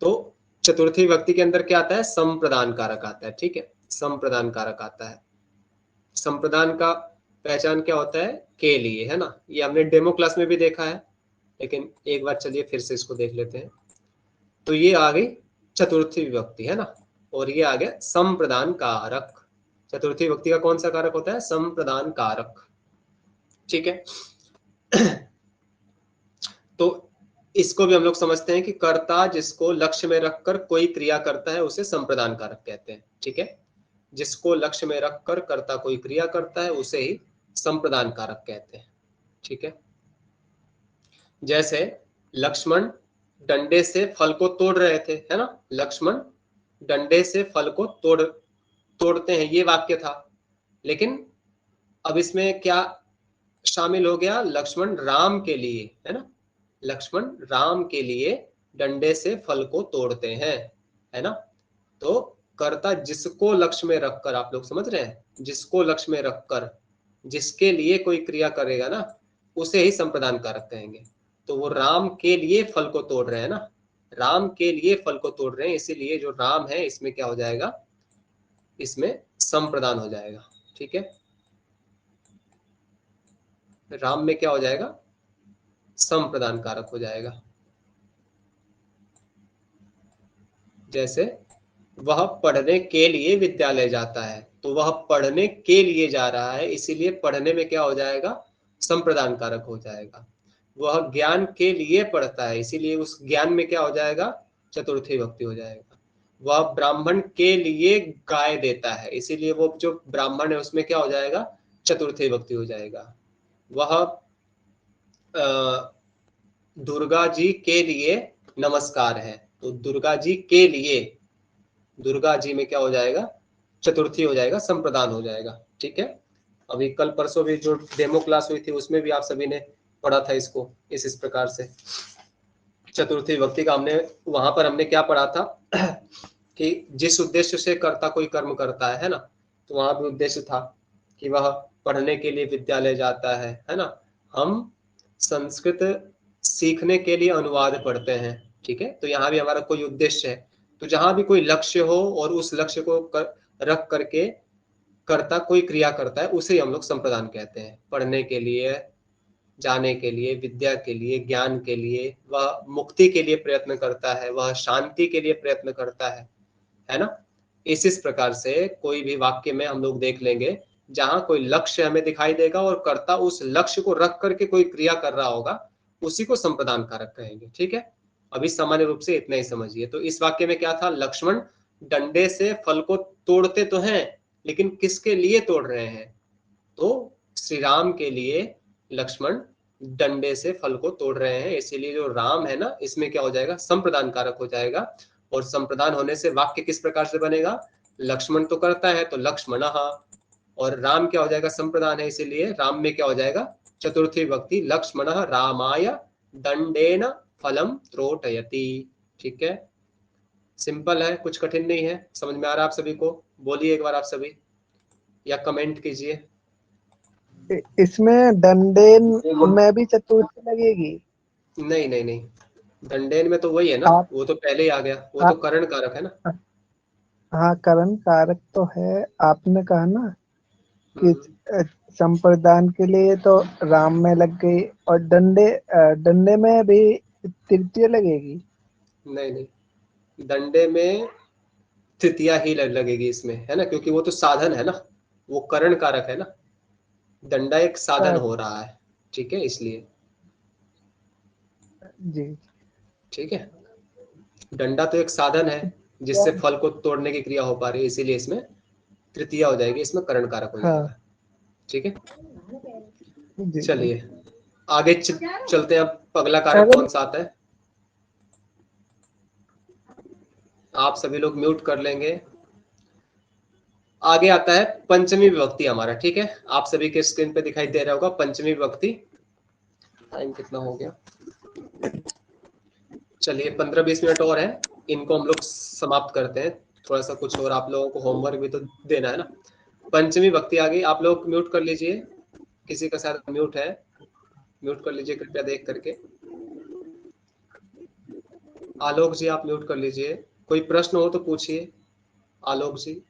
तो चतुर्थी विभक्ति के अंदर क्या आता है, संप्रदान कारक आता है, ठीक है। संप्रदान कारक आता है। संप्रदान का पहचान क्या होता है, के लिए, है ना। ये हमने डेमो क्लास में भी देखा है, लेकिन एक बार चलिए फिर से इसको देख लेते हैं। तो ये आ गई चतुर्थी विभक्ति, है ना, और ये आ गया संप्रदान कारक। चतुर्थी विभक्ति का कौन सा कारक होता है, संप्रदान कारक, ठीक है। तो इसको भी हम लोग समझते हैं कि कर्ता जिसको लक्ष्य में रखकर कोई क्रिया करता है उसे संप्रदान कारक कहते हैं, ठीक है। जिसको लक्ष्य में रखकर कर्ता कोई क्रिया करता है उसे ही संप्रदान कारक कहते हैं, ठीक है। जैसे लक्ष्मण डंडे से फल को तोड़ रहे थे, है ना। लक्ष्मण डंडे से फल को तोड़ते हैं, ये वाक्य था। लेकिन अब इसमें क्या शामिल हो गया, लक्ष्मण राम के लिए, है ना। लक्ष्मण राम के लिए डंडे से फल को तोड़ते हैं, है ना। तो कर्ता जिसको लक्ष्य में रखकर, आप लोग समझ रहे हैं, जिसको लक्ष्य में रखकर जिसके लिए कोई क्रिया करेगा ना, उसे ही संप्रदान कारक कहेंगे। तो वो राम के लिए फल को तोड़ रहे हैं ना, राम के लिए फल को तोड़ रहे हैं, इसीलिए जो राम है इसमें क्या हो जाएगा, इसमें संप्रदान हो जाएगा, ठीक है। राम में क्या हो जाएगा, संप्रदान कारक हो जाएगा। जैसे वह पढ़ने के लिए विद्यालय जाता है, तो वह पढ़ने के लिए जा रहा है, इसीलिए पढ़ने में क्या हो जाएगा, संप्रदान कारक हो जाएगा। वह ज्ञान के लिए पढ़ता है, इसीलिए उस ज्ञान में क्या हो जाएगा, चतुर्थी विभक्ति हो जाएगा। वह ब्राह्मण के लिए गाय देता है, इसीलिए वो जो ब्राह्मण है उसमें क्या हो जाएगा, चतुर्थी विभक्ति हो जाएगा। वह दुर्गा जी के लिए नमस्कार है, तो दुर्गा जी के लिए, दुर्गा जी में क्या हो जाएगा, चतुर्थी हो जाएगा, संप्रदान हो जाएगा, ठीक है। अभी कल परसों भी जो डेमो क्लास हुई थी उसमें भी आप सभी ने पढ़ा था इसको इस प्रकार से। चतुर्थी विभक्ति का हमने वहां पर हमने क्या पढ़ा था कि जिस उद्देश्य से कर्ता कोई कर्म करता है ना, तो वहां भी उद्देश्य था कि वह पढ़ने के लिए विद्यालय जाता है ना। हम संस्कृत सीखने के लिए अनुवाद पढ़ते हैं, ठीक है। तो यहाँ भी हमारा कोई उद्देश्य है, तो जहां भी कोई लक्ष्य हो और उस लक्ष्य को रख करके कर्ता कोई क्रिया करता है उसे हम लोग संप्रदान कहते हैं। पढ़ने के लिए, जाने के लिए, विद्या के लिए, ज्ञान के लिए, वह मुक्ति के लिए प्रयत्न करता है, वह शांति के लिए प्रयत्न करता है ना। इस प्रकार से कोई भी वाक्य में हम लोग देख लेंगे जहां कोई लक्ष्य हमें दिखाई देगा और कर्ता उस लक्ष्य को रख करके कोई क्रिया कर रहा होगा, उसी को संप्रदान कारक कहेंगे, ठीक है। अभी सामान्य रूप से इतना ही समझिए। तो इस वाक्य में क्या था, लक्ष्मण डंडे से फल को तोड़ते तो हैं, लेकिन किसके लिए तोड़ रहे हैं, तो श्री राम के लिए लक्ष्मण डंडे से फल को तोड़ रहे हैं, इसीलिए जो राम है ना, इसमें क्या हो जाएगा, संप्रदान कारक हो जाएगा। और संप्रदान होने से वाक्य किस प्रकार से बनेगा, लक्ष्मण तो करता है तो लक्ष्मणः, और राम क्या हो जाएगा, संप्रदान है, इसीलिए राम में क्या हो जाएगा, चतुर्थी विभक्ति, लक्ष्मणः रामाय दंडेन फलम त्रोटयति, ठीक है। सिंपल है, कुछ कठिन नहीं है, समझ में आ रहा है आप सभी को। बोलिए एक बार आप सभी, या कमेंट कीजिए। इसमें डंडेन में भी चतुर्थी लगेगी? नहीं नहीं नहीं, दंडेन में तो वही है ना, वो तो पहले ही आ गया, वो तो करण कारक है ना। हाँ करण कारक तो है, आपने कहा ना कि संप्रदान के लिए तो राम में लग गई, और डंडे में भी तृतीय लगेगी। नहीं नहीं, डंडे में तृतीया ही लगेगी इसमें, है ना, क्योंकि वो तो साधन है ना, वो करण कारक है ना, डंडा एक साधन हो रहा है, ठीक है, इसलिए। जी। ठीक है, डंडा तो एक साधन है जिससे फल को तोड़ने की क्रिया हो पा रही है, इसीलिए इसमें तृतीया हो जाएगी, इसमें करण कारक हो जाएगा। ठीक है, जी। चलिए आगे चलते हैं। अब अगला कारक कौन सा आता है, आप सभी लोग म्यूट कर लेंगे। आगे आता है पंचमी विभक्ति हमारा। ठीक है, आप सभी के स्क्रीन पे दिखाई दे रहा होगा पंचमी विभक्ति। टाइम कितना हो गया, चलिए 15-20 मिनट और है, इनको हम लोग समाप्त करते हैं। थोड़ा सा कुछ और आप लोगों को होमवर्क भी तो देना है ना। पंचमी विभक्ति आ गई, आप लोग म्यूट कर लीजिए, किसी का शायद म्यूट है, म्यूट कर लीजिए कृपया देख करके। आलोक जी आप म्यूट कर लीजिए, कोई प्रश्न हो तो पूछिए। आलोक जी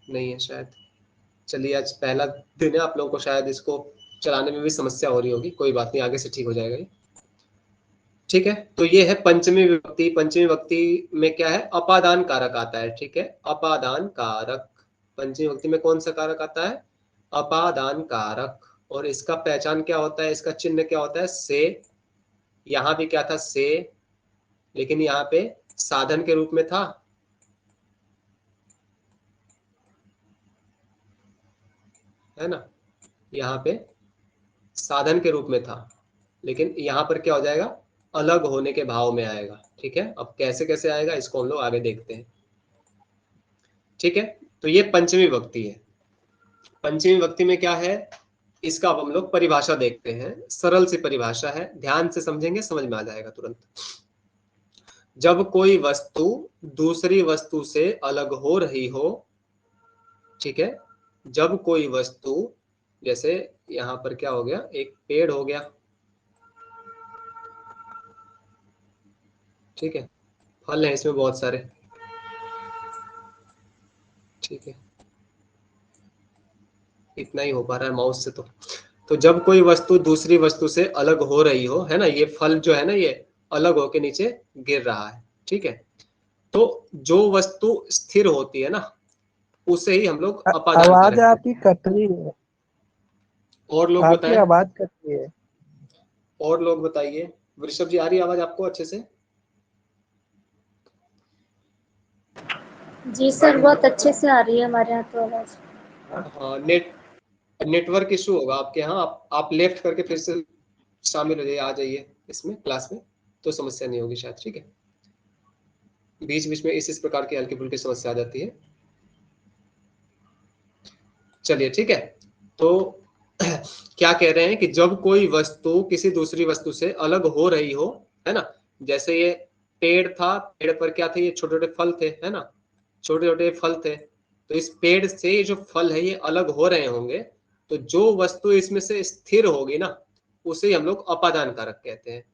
नहीं है शायद, चलिए आज पहला दिन है, आप लोगों को शायद इसको चलाने में भी समस्या हो रही होगी, कोई बात नहीं, आगे से ठीक हो जाएगा ये। ठीक है, तो ये है पंचमी विभक्ति। पंचमी विभक्ति में क्या है, अपादान कारक आता है। ठीक है, अपादान कारक पंचमी विभक्ति में कौन सा कारक आता है, अपादान कारक। और इसका पहचान क्या होता है, इसका चिन्ह क्या होता है, से। यहां भी क्या था, से, लेकिन यहाँ पे साधन के रूप में था, है ना, यहाँ पे साधन के रूप में था, लेकिन यहाँ पर क्या हो जाएगा, अलग होने के भाव में आएगा। ठीक है, अब कैसे कैसे आएगा इसको हम लोग आगे देखते हैं। ठीक है, तो ये पंचमी विभक्ति है। पंचमी विभक्ति में क्या है, इसका अब हम लोग परिभाषा देखते हैं। सरल सी परिभाषा है, ध्यान से समझेंगे समझ में आ जाएगा तुरंत। जब कोई वस्तु दूसरी वस्तु से अलग हो रही हो, ठीक है, जब कोई वस्तु, जैसे यहां पर क्या हो गया, एक पेड़ हो गया, ठीक है, फल है इसमें बहुत सारे, ठीक है, इतना ही हो पा रहा है माउस से। तो जब कोई वस्तु दूसरी वस्तु से अलग हो रही हो, है ना, ये फल जो है ना, ये अलग होके नीचे गिर रहा है। ठीक है, तो जो वस्तु स्थिर होती है ना, उसे ही हम लोग अपादान आवाज कारक कहते आपकी कट रही है, हैं। और लोग आपकी बताएं, आवाज कट रही है। और लोग बताइए, वृषभ जी आ रही है आवाज आपको अच्छे से? जी सर, बहुत अच्छे से आ रही है हमारे यहाँ तो आवाज। हाँ, नेटवर्क इशू होगा आपके यहाँ, आप लेफ्ट करके फिर से शामिल हो जाइए, आ जाइए इसमें क्लास में, तो समस्या नहीं होगी शायद। ठीक है, बीच बीच में इस प्रकार की हल्की फुल्की समस्या आ जाती है। चलिए ठीक है, तो क्या कह रहे हैं कि जब कोई वस्तु किसी दूसरी वस्तु से अलग हो रही हो, है ना, जैसे ये पेड़ था, पेड़ पर क्या थे, ये छोटे छोटे फल थे, है ना, छोटे छोटे फल थे, तो इस पेड़ से ये जो फल है ये अलग हो रहे होंगे, तो जो वस्तु इसमें से स्थिर होगी ना, उसे हम लोग अपादान कारक कहते हैं।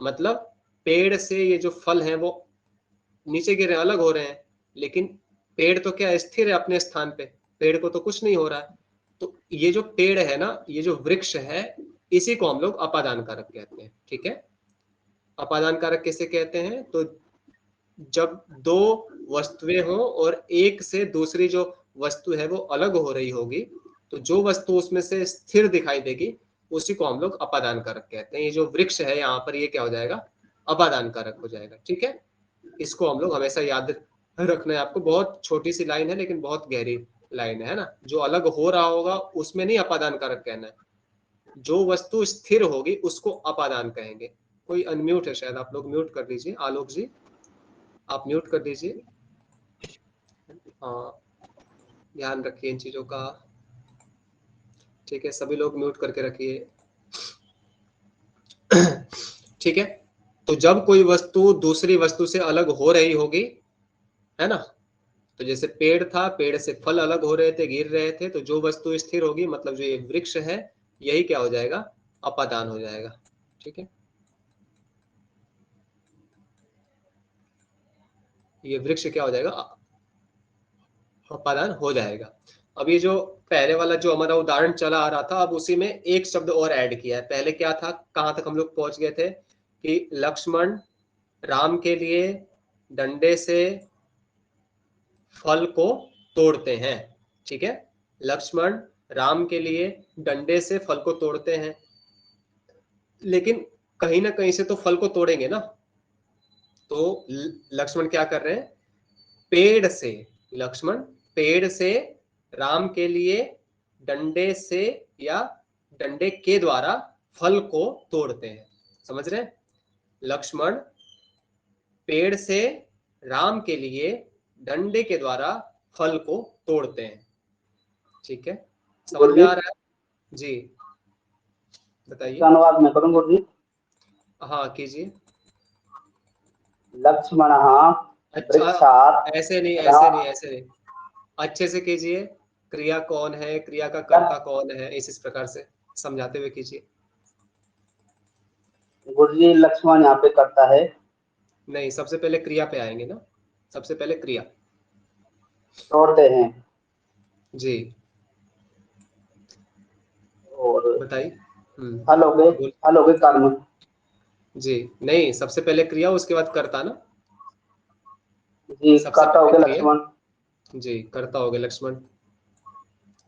मतलब पेड़ से ये जो फल है वो नीचे गिर रहे हैं, अलग हो रहे हैं, लेकिन पेड़ तो क्या स्थिर है अपने स्थान पे, पेड़ को तो कुछ नहीं हो रहा है। तो ये जो पेड़ है ना, ये जो वृक्ष है, इसी को हम लोग अपादान कारक कहते हैं। ठीक है, अपादान कारक किसे कहते हैं, तो जब दो वस्तुएं हो और एक से दूसरी जो वस्तु है वो अलग हो रही होगी, तो जो वस्तु उसमें से स्थिर दिखाई देगी उसी को हम लोग अपादान कारक कहते हैं। ये जो वृक्ष है यहाँ पर, ये क्या हो जाएगा, अपादान कारक हो जाएगा। ठीक है, इसको हम लोग हमेशा याद रखना है आपको। बहुत छोटी सी लाइन है लेकिन बहुत गहरी लाइन है ना। जो अलग हो रहा होगा उसमें नहीं अपादान कारक कहना है, जो वस्तु स्थिर होगी उसको अपादान कहेंगे। कोई अनम्यूट है शायद, आप लोग म्यूट कर दीजिए। आलोक जी आप म्यूट कर दीजिए। हाँ, ध्यान रखिए इन चीजों का। ठीक है, सभी लोग म्यूट करके रखिए। ठीक है, तो जब कोई वस्तु दूसरी वस्तु से अलग हो रही होगी, है ना, तो जैसे पेड़ था, पेड़ से फल अलग हो रहे थे, गिर रहे थे, तो जो वस्तु स्थिर होगी, मतलब जो ये वृक्ष है, यही क्या हो जाएगा, अपादान हो जाएगा। ठीक है, ये वृक्ष क्या हो जाएगा, अपादान हो जाएगा। अब ये जो पहले वाला जो हमारा उदाहरण चला आ रहा था, अब उसी में एक शब्द और ऐड किया है। पहले क्या था, कहां तक हम लोग पहुंच गए थे कि लक्ष्मण राम के लिए डंडे से फल को तोड़ते हैं। ठीक है, लक्ष्मण राम के लिए डंडे से फल को तोड़ते हैं, लेकिन कहीं ना कहीं से तो फल को तोड़ेंगे ना। तो लक्ष्मण क्या कर रहे हैं, पेड़ से, लक्ष्मण पेड़ से राम के लिए डंडे से या डंडे के द्वारा फल को तोड़ते हैं। समझ रहे हैं, लक्ष्मण पेड़ से राम के लिए डंडे के द्वारा फल को तोड़ते हैं। ठीक है, समझ में आ रहा है जी, बताइए। अनुवाद मैं करूँ गुरु जी? हाँ कीजिए। लक्ष्मण अच्छा, ऐसे नहीं, ऐसे नहीं, ऐसे नहीं, अच्छे से कीजिए। क्रिया कौन है, क्रिया का कर्ता कौन है, इस प्रकार से समझाते हुए कीजिए। गुरु जी लक्ष्मण यहाँ पे करता है। नहीं, सबसे पहले क्रिया पे आएंगे ना, सबसे पहले क्रिया। तोड़ते हैं जी और बताइए। फल हो गए, फल हो गए कर्म। जी नहीं, सबसे पहले क्रिया उसके बाद कर्ता ना। जी सबसे कर्ता हो पहले गए क्रिया, लक्ष्मण जी कर्ता हो गए लक्ष्मण,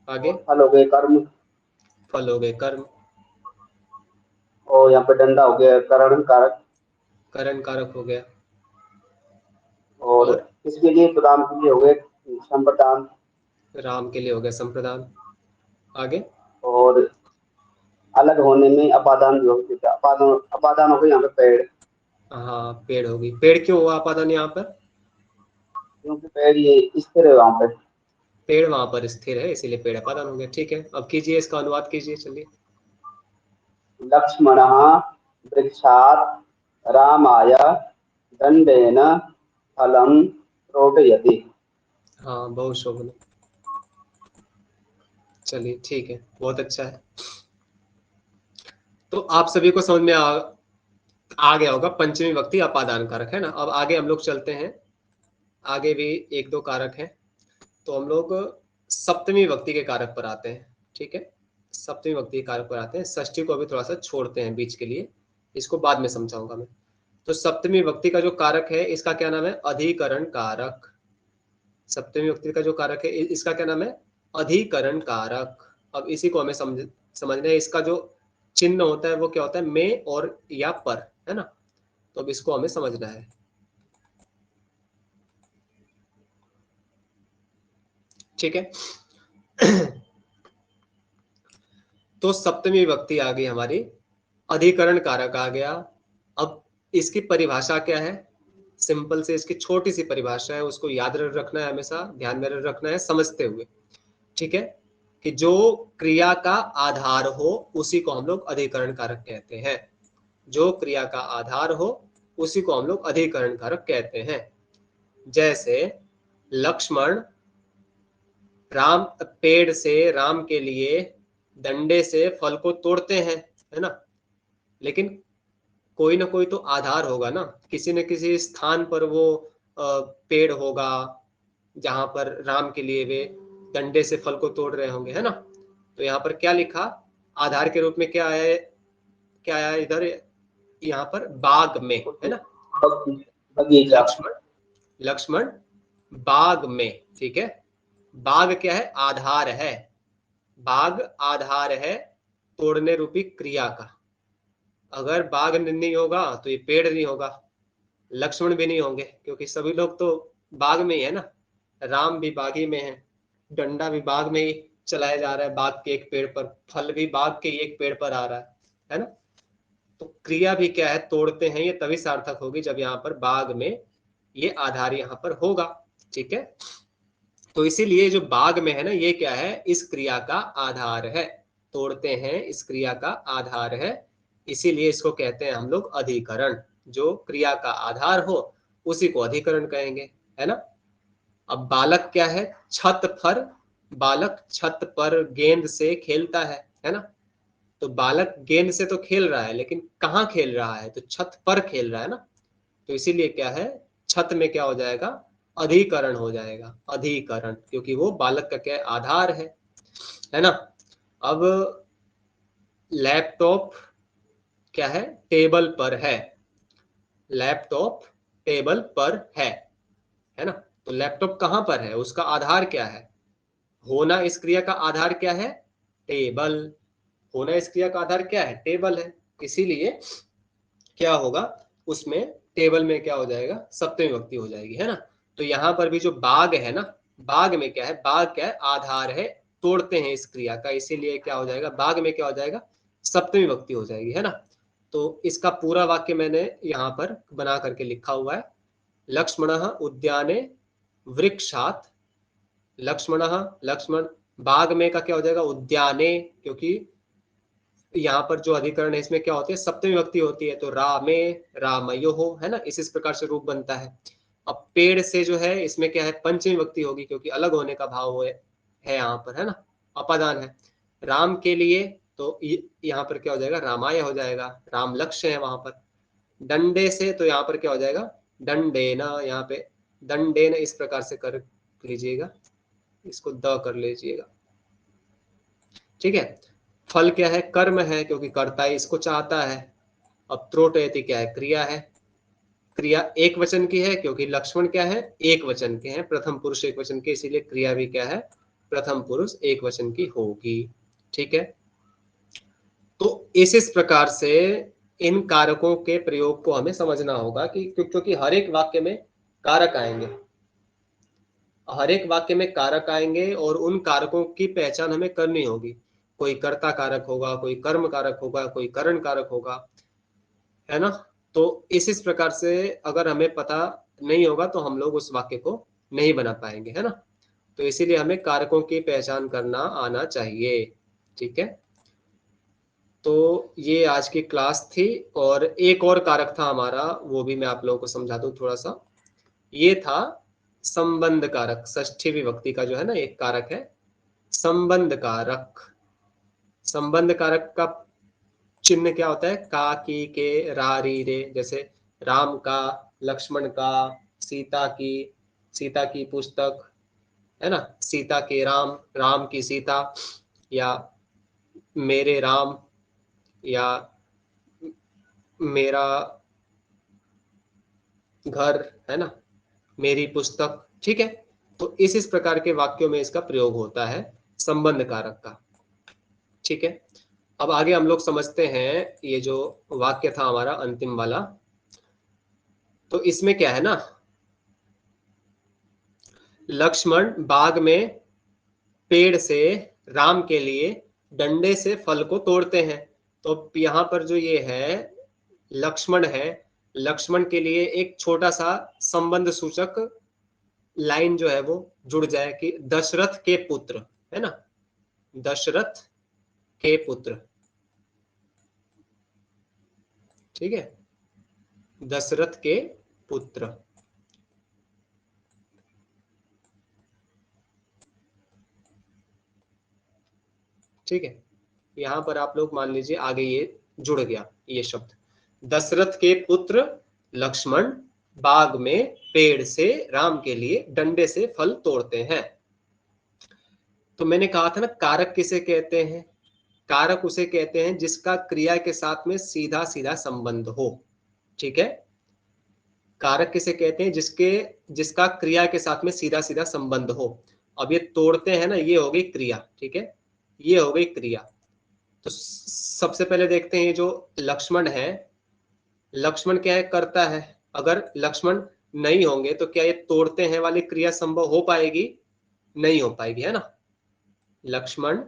आगे और फल हो गए कर्म फल हो गए कर्म, और यहाँ पे डंडा हो गया करण कारक करण कारक हो गया, और और इसके लिए राम के लिए हो गए संप्रदान राम के लिए हो गया संप्रदान, आगे और अलग होने में अपादान भी हो गया। अपादान अपादान हो गए यहाँ पे पेड़, हाँ पेड़ होगी। पेड़ क्यों हुआ अपादान यहाँ पर, क्योंकि पेड़ ये स्थिर है वहां पे। पेड़ वहां पर स्थिर है इसीलिए पेड़ अपादान हो गया। ठीक है, अब कीजिए, इसका अनुवाद कीजिए, चलिए। लक्ष्मण वृक्षात् रामाय दंडेन फलम रोटयति। हाँ बहुत शोभन, चलिए ठीक है, बहुत अच्छा है। तो आप सभी को समझ में आ गया होगा, पंचमी विभक्ति अपादान कारक है ना। अब आगे हम लोग चलते हैं, आगे भी एक दो कारक हैं, तो हम लोग सप्तमी विभक्ति के कारक पर आते हैं। ठीक है, सप्तमी विभक्ति के कारक पर आते हैं, षष्ठी को अभी थोड़ा सा छोड़ते हैं बीच के लिए, इसको बाद में समझाऊंगा मैं। तो सप्तमी विभक्ति का जो कारक है इसका क्या नाम है, अधिकरण कारक। सप्तमी विभक्ति का जो कारक है इसका क्या नाम है, अधिकरण कारक। अब इसी को हमें समझना है, इसका जो चिन्ह होता है वो क्या होता है, में और या पर, है ना। तो अब इसको हमें समझना है। ठीक है तो सप्तमी विभक्ति आ गई हमारी, अधिकरण कारक आ गया। अब इसकी परिभाषा क्या है, सिंपल से इसकी छोटी सी परिभाषा है, उसको याद रखना है, हमेशा ध्यान में रखना है समझते हुए। ठीक है, कि जो क्रिया का आधार हो उसी को हम लोग अधिकरण कारक कहते हैं। जो क्रिया का आधार हो उसी को हम लोग अधिकरण कारक कहते हैं। जैसे लक्ष्मण राम पेड़ से राम के लिए डंडे से फल को तोड़ते हैं, है ना। लेकिन कोई ना कोई तो आधार होगा ना, किसी न किसी स्थान पर वो पेड़ होगा जहां पर राम के लिए वे डंडे से फल को तोड़ रहे होंगे, है ना। तो यहाँ पर क्या लिखा, आधार के रूप में क्या है, क्या आया इधर, यहाँ पर बाग में, है ना। बगीचा, लक्ष्मण बाग में, ठीक है। बाग क्या है, आधार है, बाग आधार है तोड़ने रूपी क्रिया का। अगर बाग नहीं होगा तो ये पेड़ नहीं होगा, लक्ष्मण भी नहीं होंगे, क्योंकि सभी लोग तो बाग में ही है ना। राम भी बागी में है, डंडा भी बाग में ही चलाया जा रहा है, बाग के एक पेड़ पर, फल भी बाग के एक पेड़ पर आ रहा है ना। तो क्रिया भी क्या है, तोड़ते हैं, ये तभी सार्थक होगी जब यहाँ पर बाग में ये आधार यहाँ पर होगा। ठीक है, तो इसीलिए जो बाग में है ना, ये क्या है, इस क्रिया का आधार है, तोड़ते हैं इस क्रिया का आधार है, इसीलिए इसको कहते हैं हम लोग अधिकरण। जो क्रिया का आधार हो उसी को अधिकरण कहेंगे, है ना। अब बालक क्या है, छत पर, बालक छत पर गेंद से खेलता है ना। तो बालक गेंद से तो खेल रहा है, लेकिन कहाँ खेल रहा है, तो छत पर खेल रहा है ना। तो इसीलिए क्या है, छत में क्या हो जाएगा, अधिकरण हो जाएगा, अधिकरण, क्योंकि वो बालक का क्या है, आधार है ना। अब लैपटॉप क्या है, टेबल पर है, लैपटॉप टेबल पर है ना। तो लैपटॉप कहां पर है, उसका आधार क्या है, होना इस क्रिया का आधार क्या है, टेबल, होना इस क्रिया का आधार क्या है, टेबल है। इसीलिए क्या होगा, उसमें टेबल में क्या हो जाएगा, सप्तमी विभक्ति हो जाएगी, है ना। तो यहाँ पर भी जो बाग है ना, बाग में क्या है, बाग क्या है, आधार है, तोड़ते हैं इस क्रिया का, इसीलिए क्या हो जाएगा, बाग में क्या हो जाएगा, सप्तमी विभक्ति हो जाएगी, है ना। तो इसका पूरा वाक्य मैंने यहाँ पर बना करके लिखा हुआ है। लक्ष्मणः उद्याने वृक्षात्, लक्ष्मण, बाग में का क्या हो जाएगा, उद्याने, क्योंकि यहाँ पर जो अधिकरण है इसमें क्या होती है, सप्तमी विभक्ति होती है, तो रामे रामयोः, है ना, इस प्रकार से रूप बनता है। अब पेड़ से जो है इसमें क्या है, पंचमी विभक्ति होगी, क्योंकि अलग होने का भाव है यहाँ पर, है ना, अपादान है। राम के लिए तो यहाँ पर क्या हो जाएगा, रामाय हो जाएगा, राम लक्ष्य है वहां पर। डंडे से तो यहाँ पर क्या हो जाएगा, दंडेना, यहाँ पे दंडेन, इस प्रकार से कर लीजिएगा, इसको द कर लीजिएगा, ठीक है। फल क्या है, कर्म है, क्योंकि कर्ता इसको चाहता है। अब त्रोटयति क्या है, क्रिया है, क्रिया एक वचन की है, क्योंकि लक्ष्मण क्या है, एक वचन के हैं, प्रथम पुरुष एक वचन के, इसीलिए क्रिया भी क्या है, प्रथम पुरुष एक वचन की होगी, ठीक है। तो इस प्रकार से इन कारकों के प्रयोग को हमें समझना होगा कि क्योंकि हर एक वाक्य में कारक आएंगे, हर एक वाक्य में कारक आएंगे, और उन कारकों की पहचान हमें करनी होगी। कोई कर्ता कारक होगा, कोई कर्म कारक होगा, कोई करण कारक होगा, है ना। तो इस प्रकार से अगर हमें पता नहीं होगा तो हम लोग उस वाक्य को नहीं बना पाएंगे, है ना। तो इसीलिए हमें कारकों की पहचान करना आना चाहिए, ठीक है। तो ये आज की क्लास थी, और एक और कारक था हमारा, वो भी मैं आप लोगों को समझा दूं थोड़ा सा। ये था संबंध कारक, षष्ठी विभक्ति का जो है ना एक कारक है, संबंध कारक। संबंध कारक का चिन्ह क्या होता है, का, की, के, रा, री, रे, जैसे राम का, लक्ष्मण का, सीता की पुस्तक, है ना, सीता के राम, राम की सीता, या मेरे राम, या मेरा घर, है ना, मेरी पुस्तक, ठीक है। तो इस प्रकार के वाक्यों में इसका प्रयोग होता है संबंध कारक का, ठीक है। अब आगे हम लोग समझते हैं ये जो वाक्य था हमारा अंतिम वाला, तो इसमें क्या है ना, लक्ष्मण बाग में पेड़ से राम के लिए डंडे से फल को तोड़ते हैं। तो यहाँ पर जो ये है लक्ष्मण है, लक्ष्मण के लिए एक छोटा सा संबंध सूचक लाइन जो है वो जुड़ जाए कि दशरथ के पुत्र, है ना, दशरथ के पुत्र, ठीक है, दशरथ के पुत्र, ठीक है। यहां पर आप लोग मान लीजिए आगे ये जुड़ गया, ये शब्द, दशरथ के पुत्र लक्ष्मण बाग में पेड़ से राम के लिए डंडे से फल तोड़ते हैं। तो मैंने कहा था ना, कारक किसे कहते हैं, कारक उसे कहते हैं जिसका क्रिया के साथ में सीधा सीधा संबंध हो, ठीक है। कारक किसे कहते हैं, जिसका क्रिया के साथ में सीधा सीधा संबंध हो। अब ये तोड़ते हैं ना, ये हो गई क्रिया, ठीक है, ये हो गई क्रिया। तो सबसे पहले देखते हैं जो लक्ष्मण है, लक्ष्मण क्या है, करता है। अगर लक्ष्मण नहीं होंगे तो क्या ये तोड़ते हैं वाली क्रिया संभव हो पाएगी, नहीं हो पाएगी, है ना। लक्ष्मण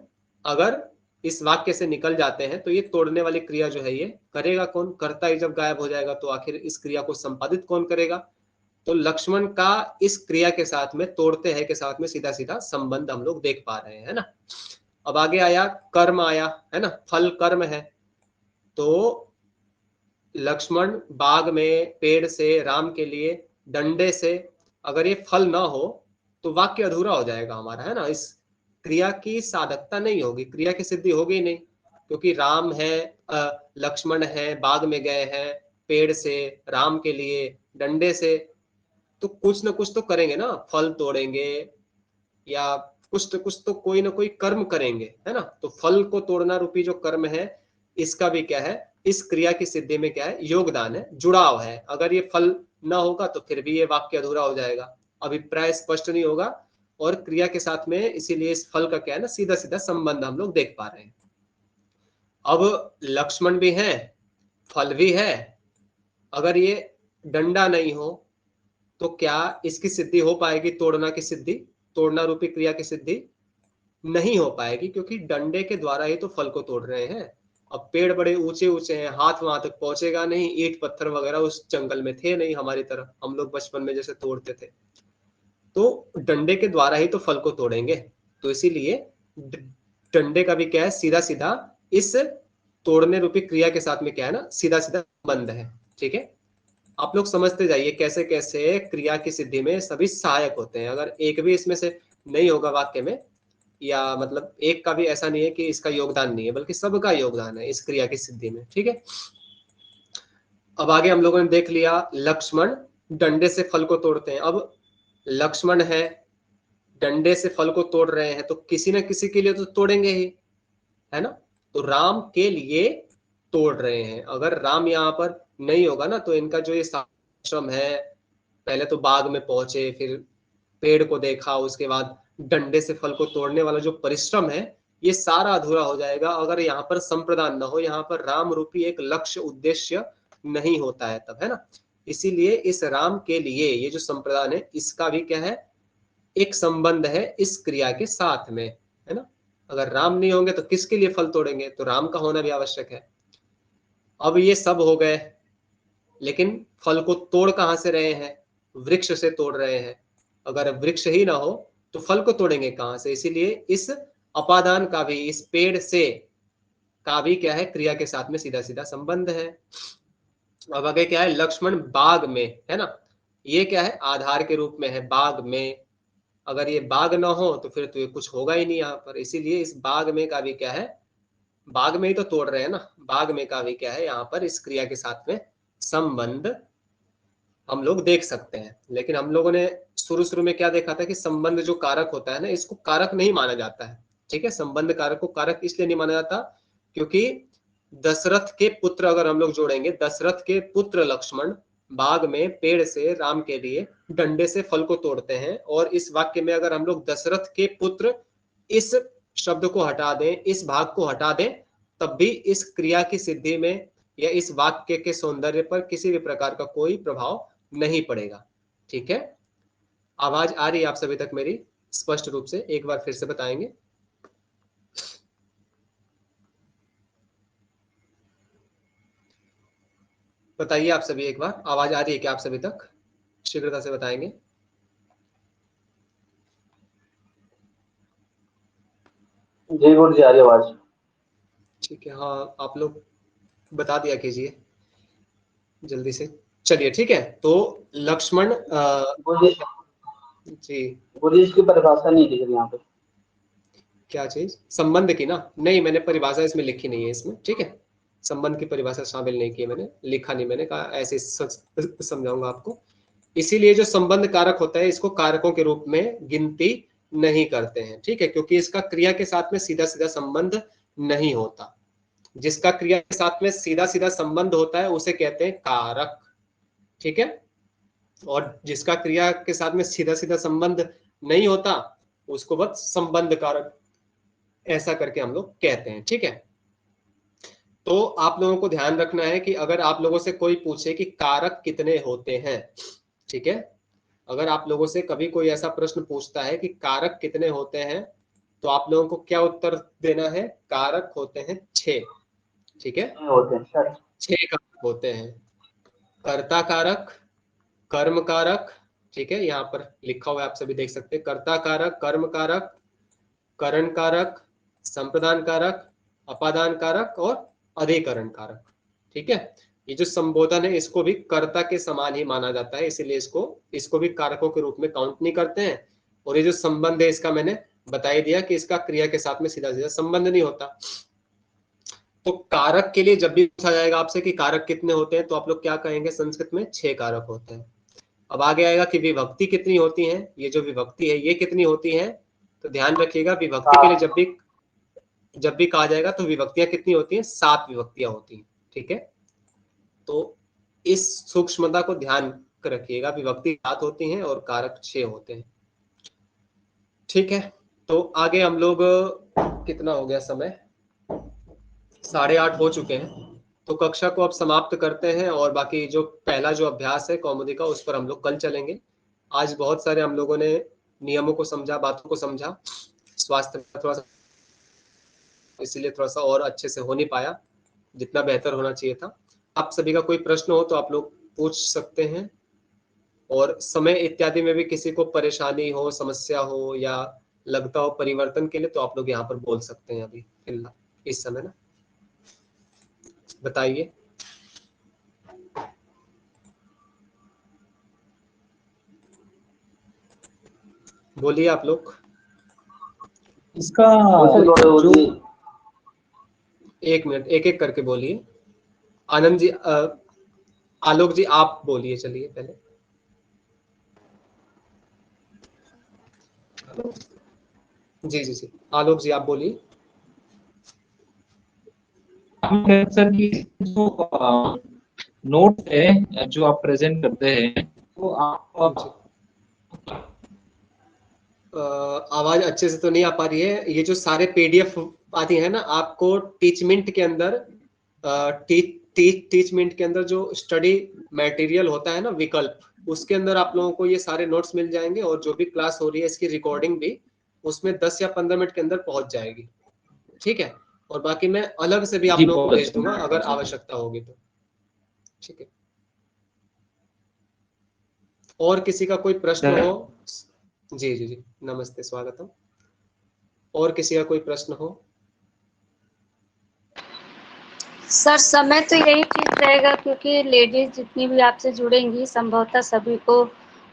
अगर इस वाक्य से निकल जाते हैं तो ये तोड़ने वाली क्रिया जो है ये करेगा कौन, करता ही जब गायब हो जाएगा तो आखिर इस क्रिया को संपादित कौन करेगा। तो लक्ष्मण का इस क्रिया के साथ में, तोड़ते हैं के साथ में सीधा सीधा संबंध हम लोग देख पा रहे हैं, है ना। अब आगे आया कर्म आया, है ना, फल कर्म है। तो लक्ष्मण बाग में पेड़ से राम के लिए डंडे से, अगर ये फल ना हो तो वाक्य अधूरा हो जाएगा हमारा, है ना। इस क्रिया की साधकता नहीं होगी, क्रिया की सिद्धि होगी नहीं, क्योंकि राम है, लक्ष्मण है, बाग में गए हैं पेड़ से राम के लिए डंडे से, तो कुछ ना कुछ तो करेंगे ना, फल तोड़ेंगे या कुछ तो कोई ना कोई कर्म करेंगे, है ना। तो फल को तोड़ना रूपी जो कर्म है, इसका भी क्या है, इस क्रिया की सिद्धि में क्या है, योगदान है, जुड़ाव है। अगर ये फल ना होगा तो फिर भी ये वाक्य अधूरा हो जाएगा, अभिप्राय स्पष्ट नहीं होगा, और क्रिया के साथ में इसीलिए इस फल का क्या है ना, सीधा सीधा संबंध हम लोग देख पा रहे हैं। अब लक्ष्मण भी है, फल भी है, अगर ये डंडा नहीं हो तो क्या इसकी सिद्धि हो पाएगी, तोड़ना की सिद्धि, तोड़ना रूपी क्रिया की सिद्धि नहीं हो पाएगी, क्योंकि डंडे के द्वारा ही तो फल को तोड़ रहे हैं। अब पेड़ बड़े ऊंचे ऊंचे हैं, हाथ वहां तक पहुंचेगा नहीं, ईंट पत्थर वगैरह उस जंगल में थे नहीं हमारी तरह, हम लोग बचपन में जैसे तोड़ते थे, तो डंडे के द्वारा ही तो फल को तोड़ेंगे। तो इसीलिए डंडे का भी क्या है, सीधा सीधा इस तोड़ने रूपी क्रिया के साथ में क्या है ना, सीधा सीधा संबंध है। ठीक है, आप लोग समझते जाइए कैसे कैसे क्रिया की सिद्धि में सभी सहायक होते हैं। अगर एक भी इसमें से नहीं होगा वाक्य में, या मतलब एक का भी ऐसा नहीं है कि इसका योगदान नहीं है, बल्कि सबका योगदान है इस क्रिया की सिद्धि में। ठीक है, अब आगे हम लोगों ने देख लिया लक्ष्मण डंडे से फल को तोड़ते हैं। अब लक्ष्मण है, डंडे से फल को तोड़ रहे हैं, तो किसी न किसी के लिए तो तोड़ेंगे ही, है ना। तो राम के लिए तोड़ रहे हैं। अगर राम यहाँ पर नहीं होगा ना, तो इनका जो ये आश्रम है, पहले तो बाग में पहुंचे, फिर पेड़ को देखा, उसके बाद डंडे से फल को तोड़ने वाला जो परिश्रम है, ये सारा अधूरा हो जाएगा अगर यहाँ पर संप्रदान न हो, यहाँ पर राम रूपी एक लक्ष्य उद्देश्य नहीं होता है तब, है ना। इसीलिए इस राम के लिए ये जो संप्रदान है, इसका भी क्या है, एक संबंध है इस क्रिया के साथ में, है ना। अगर राम नहीं होंगे तो किसके लिए फल तोड़ेंगे, तो राम का होना भी आवश्यक है। अब ये सब हो गए, लेकिन फल को तोड़ कहां से रहे हैं, वृक्ष से तोड़ रहे हैं। अगर वृक्ष ही ना हो तो फल को तोड़ेंगे कहां से, इसीलिए इस अपादान का भी, इस पेड़ से का भी क्या है, क्रिया के साथ में सीधा सीधा संबंध है। अब आगे क्या है, लक्ष्मण बाग में, है ना, ये क्या है, आधार के रूप में है, बाग में। अगर ये बाग ना हो तो फिर तो ये कुछ होगा ही नहीं यहाँ पर, इसीलिए इस बाग में का भी क्या है, बाग में ही तो तोड़ रहे हैं ना, बाग में का भी क्या है, यहाँ पर इस क्रिया के साथ में संबंध हम लोग देख सकते हैं। लेकिन हम लोगों ने शुरू में क्या देखा था कि संबंध जो कारक होता है ना, इसको कारक नहीं माना जाता है। ठीक है, संबंध कारक को कारक इसलिए नहीं माना जाता क्योंकि दशरथ के पुत्र अगर हम लोग जोड़ेंगे, दशरथ के पुत्र लक्ष्मण बाग में पेड़ से राम के लिए डंडे से फल को तोड़ते हैं, और इस वाक्य में अगर हम लोग दशरथ के पुत्र इस शब्द को हटा दें, इस भाग को हटा दें, तब भी इस क्रिया की सिद्धि में या इस वाक्य के सौंदर्य पर किसी भी प्रकार का कोई प्रभाव नहीं पड़ेगा। ठीक है, आवाज आ रही है आप सभी तक मेरी स्पष्ट रूप से, एक बार फिर से बताएंगे। बताइए आप सभी एक बार, आवाज आ रही है क्या आप सभी तक, शीघ्रता से बताएंगे। जी गुरु जी, आ रही आवाज। ठीक है, हाँ आप लोग बता दिया कीजिए जल्दी से। चलिए ठीक है, तो लक्ष्मण जी, गुरु जी इसकी परिभाषा नहीं दिख रही यहाँ पे। क्या चीज, संबंध की ना, नहीं मैंने परिभाषा इसमें लिखी नहीं है इसमें। ठीक है, संबंध की परिभाषा शामिल नहीं की है मैंने, लिखा नहीं, मैंने कहा ऐसे समझाऊंगा आपको। इसीलिए जो संबंध कारक होता है, इसको कारकों के रूप में गिनती नहीं करते हैं। ठीक है, क्योंकि इसका क्रिया के साथ में सीधा सीधा संबंध नहीं होता। जिसका क्रिया के साथ में सीधा सीधा संबंध होता है उसे कहते हैं कारक। ठीक है, और जिसका क्रिया के साथ में सीधा सीधा संबंध नहीं होता उसको बस संबंध कारक ऐसा करके हम लोग कहते हैं। ठीक है, तो आप लोगों को ध्यान रखना है कि अगर आप लोगों से कोई पूछे कि कारक कितने होते हैं, ठीक है, अगर आप लोगों से कभी कोई ऐसा प्रश्न पूछता है कि कारक कितने होते हैं, तो आप लोगों को क्या उत्तर देना है, कारक होते हैं 6। ठीक है, होते हैं 6 कारक होते हैं, कर्ता कारक, कर्म कारक, ठीक है, यहाँ पर लिखा हुआ है आप सभी देख सकते हैं, कर्ता कारक, कर्म कारक, करण कारक, संप्रदान कारक, अपादान कारक और अधिकरण कारक। ठीक है, ये जो संबोधन है इसको भी कर्ता के समान ही माना जाता है, इसीलिए इसको भी कारकों के रूप में काउंट नहीं करते हैं। और ये जो संबंध है इसका मैंने बता ही दिया कि इसका क्रिया के साथ में सीधा सीधा संबंध नहीं होता। तो कारक के लिए जब भी पूछा जाएगा आपसे कि कारक कितने होते हैं, तो आप लोग क्या कहेंगे संस्कृत में, 6 कारक होते हैं। अब आगे आएगा कि विभक्ति कितनी होती है, ये जो विभक्ति है ये कितनी होती है, तो ध्यान रखिएगा विभक्ति के लिए जब भी कहा जाएगा तो विभक्तियां कितनी होती हैं, 7 विभक्तियां होती हैं, ठीक है। तो इस सूक्ष्मता को ध्यान रखिएगा, विभक्ति 7 होती हैं और कारक 6 होते हैं, ठीक है। तो आगे हम लोग, कितना हो गया समय, 8:30 हो चुके हैं, तो कक्षा को अब समाप्त करते हैं और बाकी जो पहला जो अभ्यास है कौमुदी का उस पर हम लोग कल चलेंगे। आज बहुत सारे हम लोगों ने नियमों को समझा, बातों को समझा, स्वास्थ्य थोड़ा सा इसलिए थोड़ा सा और अच्छे से हो नहीं पाया जितना बेहतर होना चाहिए था। आप सभी का कोई प्रश्न हो तो आप लोग पूछ सकते हैं, और समय इत्यादि में भी किसी को परेशानी हो, समस्या हो या लगता हो परिवर्तन के लिए, तो आप लोग यहाँ पर बोल सकते हैं अभी फिलहाल इस समय ना, बताइए। बोलिए आप लोग। इसका जो एक मिनट, एक एक करके बोलिए। आनंद जी, आलोक जी आप बोलिए, चलिए पहले। जी जी जी, आलोक जी आप बोलिए। सर की जो नोट है जो आप प्रेजेंट करते हैं तो आप आवाज अच्छे से तो नहीं आ पा रही है। ये जो सारे पीडीएफ आती है ना, आपको टीचमेंट के अंदर टीचमेंट के अंदर जो स्टडी मटेरियल होता है ना, विकल्प, उसके अंदर आप लोगों को ये सारे नोट्स मिल जाएंगे, और जो भी क्लास हो रही है इसकी रिकॉर्डिंग भी उसमें 10 या 15 मिनट के अंदर पहुंच जाएगी, ठीक है। और बाकी मैं अलग से भी आप लोगों को भेज दूंगा अगर आवश्यकता होगी तो, ठीक है। और किसी का कोई प्रश्न हो? जी जी जी, नमस्ते, स्वागतम। और किसी का कोई प्रश्न हो? सर समय तो यही ठीक रहेगा, क्योंकि लेडीज जितनी भी आपसे जुड़ेंगी संभवतः सभी को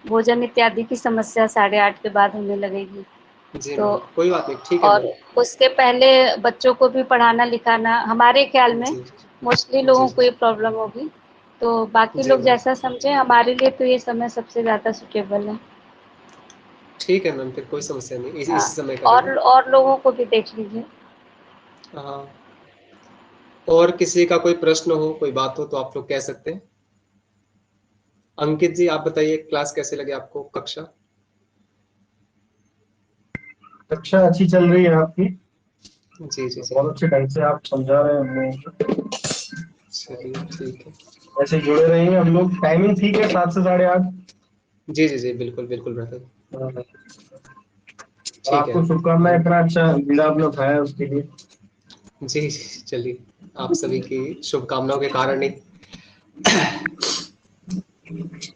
भोजन इत्यादि की समस्या 8:30 के बाद होने लगेगी। जी तो कोई बात नहीं, ठीक है। और उसके पहले बच्चों को भी पढ़ाना लिखाना, हमारे ख्याल में मोस्टली लोगों को ये प्रॉब्लम होगी। तो बाकी लोग जैसा समझे, हमारे लिए तो ये समय सबसे ज्यादा सुटेबल है। ठीक है मैम, फिर कोई समस्या नहीं, इसी समय करेंगे। और लोगों को भी देख लीजिए। हाँ, और किसी का कोई प्रश्न हो, कोई बात हो तो आप लोग कह सकते हैं। अंकित जी आप बताइए, क्लास कैसे लगे आपको, कक्षा? कक्षा अच्छी चल रही है आपकी। जी जी जी, बहुत अच्छे ढंग से आप समझा रहे हैं हम लोगों को। चलिए ठीक है। ऐसे जुड़े रहेंगे हम लोग। टाइमिंग ठीक है, 7 से 8:30। जी जी जी, बिल्कुल बिल्कुल ब्रदर, ठीक आपको है। शुभकामनाएं, इतना अच्छा बीड़ा आपने उठाया उसके लिए। जी जी, चलिए, आप सभी की शुभकामनाओं के कारण ही।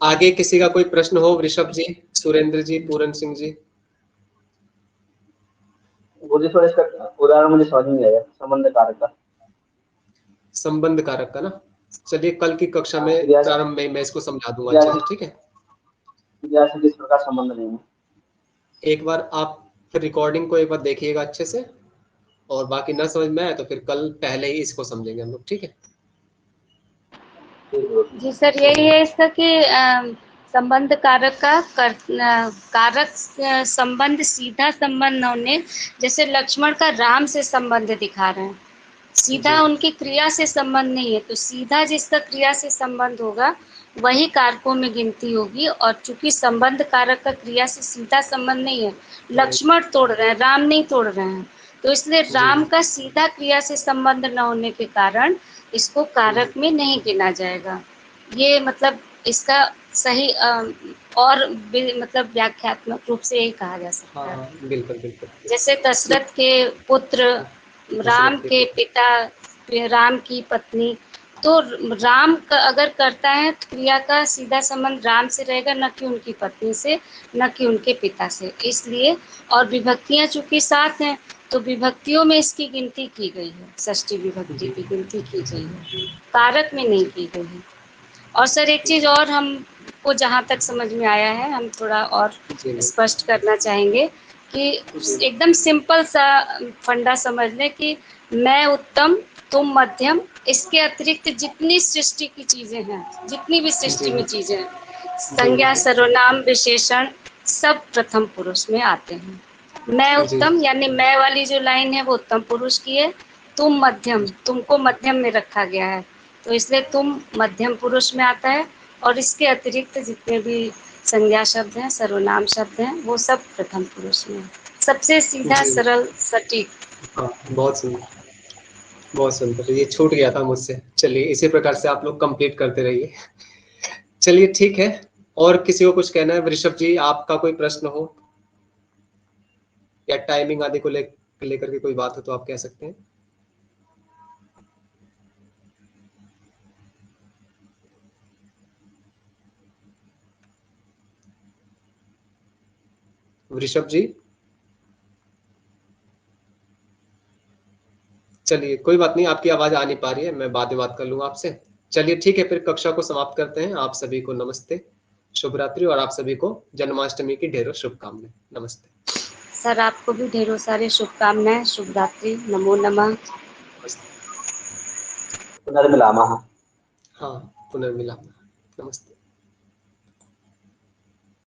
आगे किसी का कोई प्रश्न हो? ऋषभ जी, सुरेंद्र जी, पूरन सिंह जी। मुझे थोड़ा इसका उदाहरण मुझे समझ नहीं आया, संबंध कारक का। संबंध कारक का ना, चलिए कल की कक्षा में प्रारंभ में मैं इसको समझा दूंगा अच्छे से, ठीक है। क्रिया से किस प्रकार संबंध नहीं है। एक बार आप रिकॉर्डिंग को एक बार देखिएगा अच्छे से, और बाकी ना समझ में आए तो फिर कल पहले ही इसको समझेंगे हम लोग, ठीक है। जी सर, यही है इसका कि संबंध कारक का कारक संबंध सीधा संबंध न होने, जैसे लक्ष्मण का राम से संबंध दिखा रहे हैं, सीधा उनकी क्रिया से संबंध नहीं है, तो सीधा जिसका क्रिया से संबंध होगा वही कारकों में गिनती होगी। और चूंकि संबंध कारक का क्रिया से सीधा संबंध नहीं है, लक्ष्मण तोड़ रहे हैं, राम नहीं तोड़ रहे हैं, तो इसलिए राम का सीधा क्रिया से संबंध न होने के कारण इसको कारक में नहीं गिना जाएगा। ये मतलब इसका सही और मतलब व्याख्यात्मक रूप से यही कहा जा सकता है। हाँ, बिल्कुल बिल्कुल। जैसे दशरथ के पुत्र, राम के पिता, राम की पत्नी, तो राम का अगर करता है तो क्रिया का सीधा संबंध राम से रहेगा, न कि उनकी पत्नी से, न कि उनके पिता से। इसलिए और विभक्तियां चूंकि 7 हैं तो विभक्तियों में इसकी गिनती की गई है, षष्ठी विभक्ति की गिनती की गई है, कारक में नहीं की गई है। और सर एक चीज़ और हमको जहाँ तक समझ में आया है, हम थोड़ा और स्पष्ट करना चाहेंगे कि एकदम सिंपल सा फंडा समझ लें कि मैं उत्तम, तुम मध्यम, इसके अतिरिक्त जितनी सृष्टि की चीज़ें हैं, जितनी भी सृष्टि में चीज़ें हैं, संज्ञा सर्वनाम विशेषण सब प्रथम पुरुष में आते हैं। मैं उत्तम यानी मैं वाली जो लाइन है वो उत्तम पुरुष की है। तुम मध्यम, तुमको मध्यम में रखा गया है तो इसलिए तुम मध्यम पुरुष में आता है। और इसके अतिरिक्त जितने भी संज्ञा शब्द हैं, सर्वनाम शब्द हैं, वो सब प्रथम पुरुष में है। सबसे सीधा सरल सटीक। हाँ, बहुत सुंदर, बहुत सुंदर। ये छूट गया था मुझसे। चलिए इसी प्रकार से आप लोग कंप्लीट करते रहिए। चलिए ठीक है, और किसी को कुछ कहना है? वृषभ जी, आपका कोई प्रश्न हो या टाइमिंग आदि को लेकर के कोई बात हो तो आप कह सकते हैं। वृषभ जी, चलिए कोई बात नहीं, आपकी आवाज आ नहीं पा रही है, मैं बाद में बात कर लूंगा आपसे। चलिए ठीक है, फिर कक्षा को समाप्त करते हैं। आप सभी को नमस्ते, शुभ रात्रि, और आप सभी को जन्माष्टमी की ढेरों शुभकामनाएं। नमस्ते सर, आपको भी ढेरों सारी शुभकामनाएं। शुभ रात्रि, नमो नमः। पुनर्मिलामः। हाँ, पुनर्मिलामः। नमस्ते।